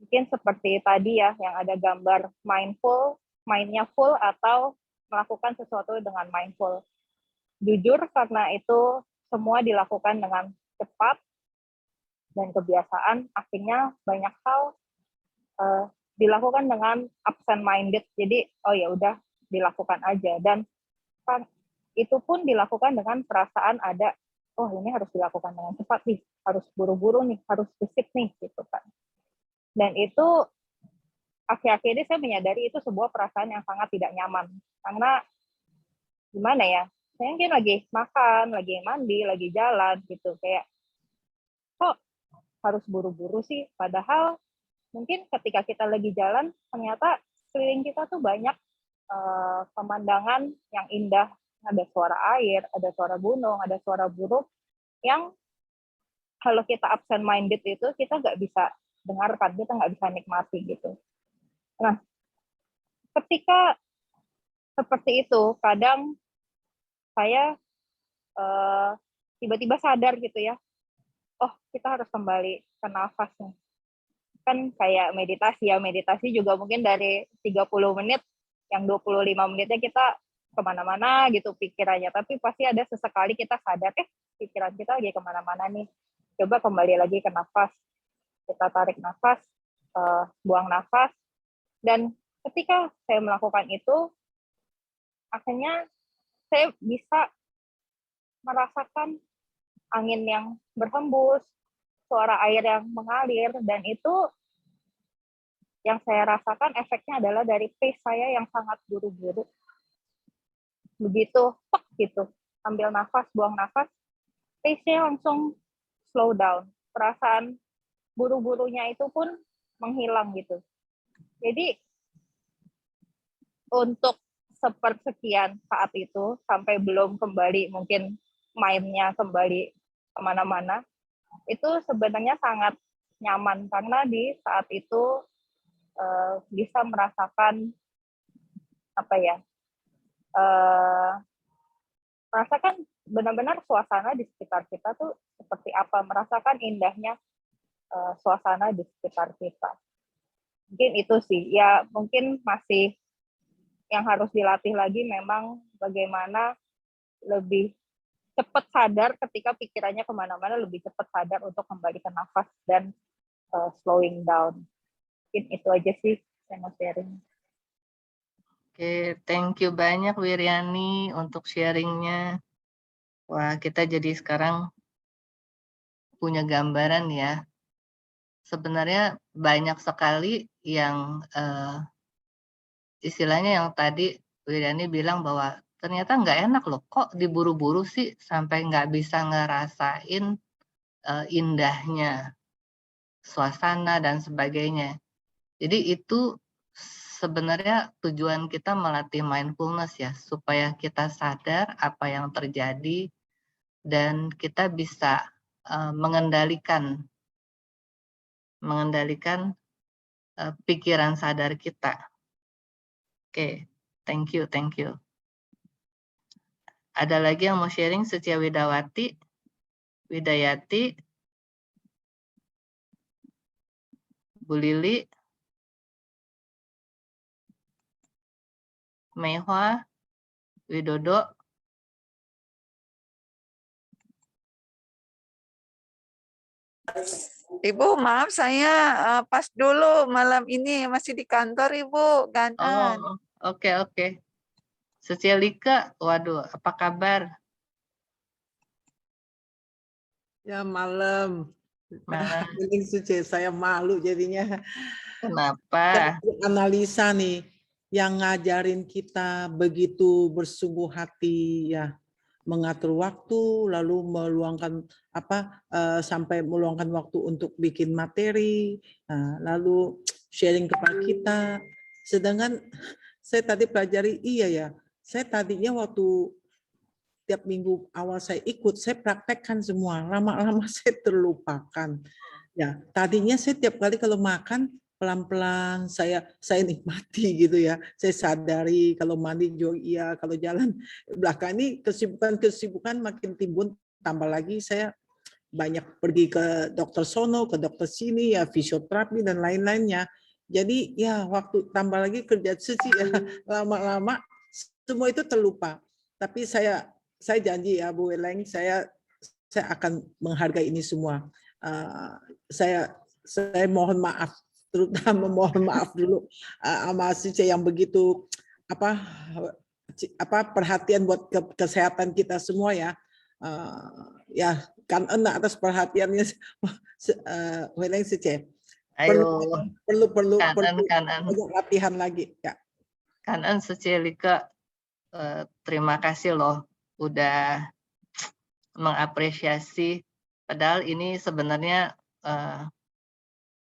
Mungkin seperti tadi ya, yang ada gambar mindful, mindnya full, atau melakukan sesuatu dengan mindful. Jujur, karena itu semua dilakukan dengan cepat dan kebiasaan, akhirnya banyak hal dilakukan dengan absent minded. Jadi oh ya udah dilakukan aja, dan itu pun dilakukan dengan perasaan ada, oh ini harus dilakukan dengan cepat nih, harus buru-buru nih, harus fisik nih gitu kan. Dan itu akhir-akhir ini saya menyadari itu sebuah perasaan yang sangat tidak nyaman, karena gimana ya, saya mungkin lagi makan, lagi mandi, lagi jalan gitu, kayak kok harus buru-buru sih, padahal mungkin ketika kita lagi jalan ternyata sekeliling kita tuh banyak pemandangan yang indah, ada suara air, ada suara gunung, ada suara burung yang kalau kita absent minded itu kita nggak bisa dengarkan, kita nggak bisa nikmati gitu. Nah, ketika seperti itu, kadang saya tiba-tiba sadar gitu ya, oh kita harus kembali ke nafas nih. Kan kayak meditasi ya, meditasi juga mungkin dari 30 menit, yang 25 menitnya kita kemana-mana gitu pikirannya, tapi pasti ada sesekali kita sadar, pikiran kita lagi kemana-mana nih, coba kembali lagi ke nafas, kita tarik nafas, buang nafas, dan ketika saya melakukan itu, akhirnya saya bisa merasakan angin yang berhembus, suara air yang mengalir, dan itu yang saya rasakan efeknya adalah dari pace saya yang sangat buru-buru. Begitu, gitu, ambil nafas, buang nafas, pace-nya langsung slow down. Perasaan buru-burunya itu pun menghilang gitu. Jadi, untuk sepersekian saat itu, sampai belum kembali, mungkin mainnya kembali kemana-mana, itu sebenarnya sangat nyaman, karena di saat itu bisa merasakan merasakan benar-benar suasana di sekitar kita tuh seperti apa, merasakan indahnya suasana di sekitar kita. Mungkin itu sih, ya mungkin masih yang harus dilatih lagi memang bagaimana lebih cepat sadar ketika pikirannya kemana-mana, lebih cepat sadar untuk kembali ke nafas dan slowing down. Mungkin itu aja sih saya mau sharing. Oke, thank you banyak Wiryani untuk sharingnya. Wah, kita jadi sekarang punya gambaran ya. Sebenarnya banyak sekali yang istilahnya yang tadi Wiryani bilang bahwa ternyata nggak enak loh, kok diburu-buru sih sampai nggak bisa ngerasain indahnya suasana dan sebagainya. Jadi itu sebenarnya tujuan kita melatih mindfulness ya, supaya kita sadar apa yang terjadi dan kita bisa mengendalikan pikiran sadar kita. Oke, thank you. Ada lagi yang mau sharing? Setia Widayati, Bu Lili, Meihua, Widodo. Ibu, maaf saya pas dulu malam ini masih di kantor Ibu, gantian. Oh, oke. Cecilika, waduh, apa kabar? Ya malam. Ini suci, saya malu jadinya. Kenapa? Analisa nih, yang ngajarin kita begitu bersungguh hati ya, mengatur waktu, lalu meluangkan sampai meluangkan waktu untuk bikin materi, lalu sharing kepada kita. Sedangkan saya tadi pelajari, iya ya, saya tadinya waktu tiap minggu awal saya ikut, saya praktekkan semua, lama-lama saya terlupakan. Ya, tadinya saya tiap kali kalau makan pelan-pelan saya nikmati gitu ya. Saya sadari kalau mandi juga iya, kalau jalan belakang ini kesibukan makin timbun, tambah lagi saya banyak pergi ke dokter sono, ke dokter sini ya, fisioterapi dan lain-lainnya. Jadi ya waktu tambah lagi kerja suci ya, lama-lama semua itu terlupa. Tapi saya janji ya Bu Weleng, saya akan menghargai ini semua. Saya mohon maaf, terutama mohon maaf dulu sama Sice yang begitu perhatian buat kesehatan kita semua ya. Ya kan atas perhatiannya Weleng Sice. Perlu banyak latihan lagi ya. Kanan Secilika, terima kasih loh udah mengapresiasi. Padahal ini sebenarnya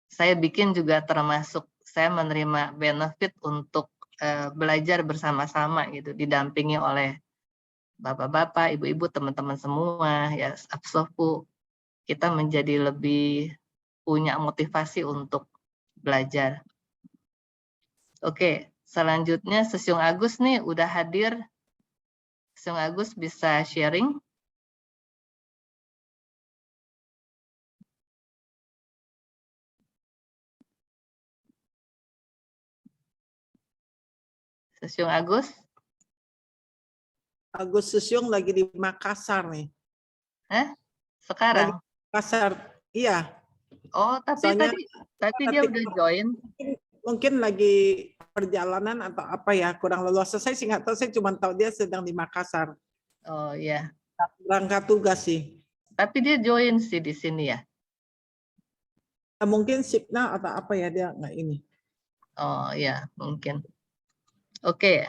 saya bikin juga termasuk saya menerima benefit untuk belajar bersama-sama gitu, didampingi oleh bapak-bapak, ibu-ibu, teman-teman semua ya, Absofu. Kita menjadi lebih punya motivasi untuk belajar. Oke, selanjutnya Sesyung Agus nih udah hadir. Sesyung Agus bisa sharing? Sesyung Agus? Agus Sesyung lagi di Makassar nih. Sekarang? Lagi Makassar, iya. Oh, tapi tadi dia udah join. Mungkin lagi perjalanan atau apa ya, kurang leluasa. Saya sih nggak tahu, saya cuma tahu dia sedang di Makassar. Oh iya. Berangkat tugas sih. Tapi dia join sih di sini ya? Mungkin Sipna atau apa ya, dia nggak ini. Oh iya, mungkin. Oke,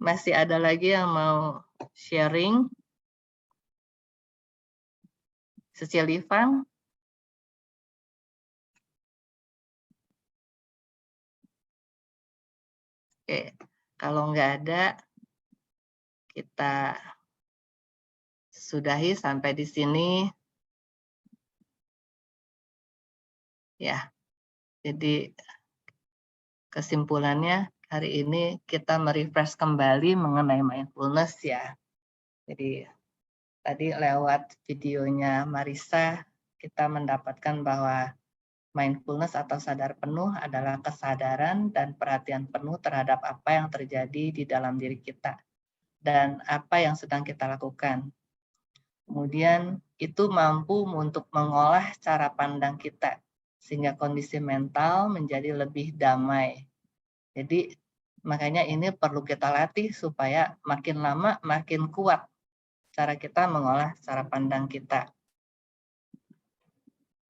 masih ada lagi yang mau sharing? Cecilifang? Oke, kalau nggak ada, kita sudahi sampai di sini. Ya, jadi kesimpulannya hari ini kita merefresh kembali mengenai mindfulness ya. Jadi tadi lewat videonya Marisa, kita mendapatkan bahwa mindfulness atau sadar penuh adalah kesadaran dan perhatian penuh terhadap apa yang terjadi di dalam diri kita dan apa yang sedang kita lakukan. Kemudian itu mampu untuk mengolah cara pandang kita sehingga kondisi mental menjadi lebih damai. Jadi makanya ini perlu kita latih supaya makin lama makin kuat cara kita mengolah cara pandang kita.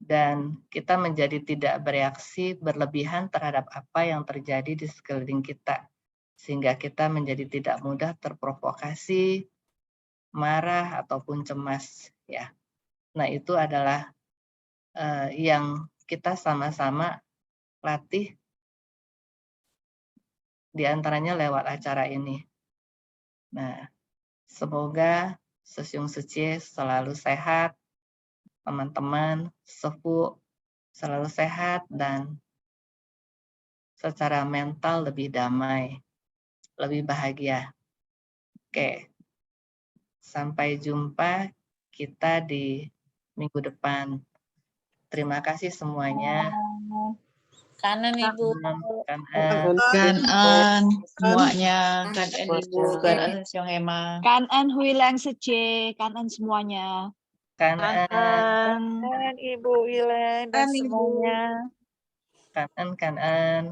Dan kita menjadi tidak bereaksi berlebihan terhadap apa yang terjadi di sekeliling kita. Sehingga kita menjadi tidak mudah terprovokasi, marah, ataupun cemas. Ya. Nah itu adalah yang kita sama-sama latih diantaranya lewat acara ini. Nah, semoga Sesyung Suci selalu sehat, teman-teman, Sefu selalu sehat, dan secara mental lebih damai, lebih bahagia. Oke, sampai jumpa kita di minggu depan. Terima kasih semuanya. Kanan Ibu. Kanan semuanya, kanan Ibu, kanan Sesyung Emma. Kanan Huilang Sece, kanan semuanya. Kanan Ibu Wilen dan semuanya. kanan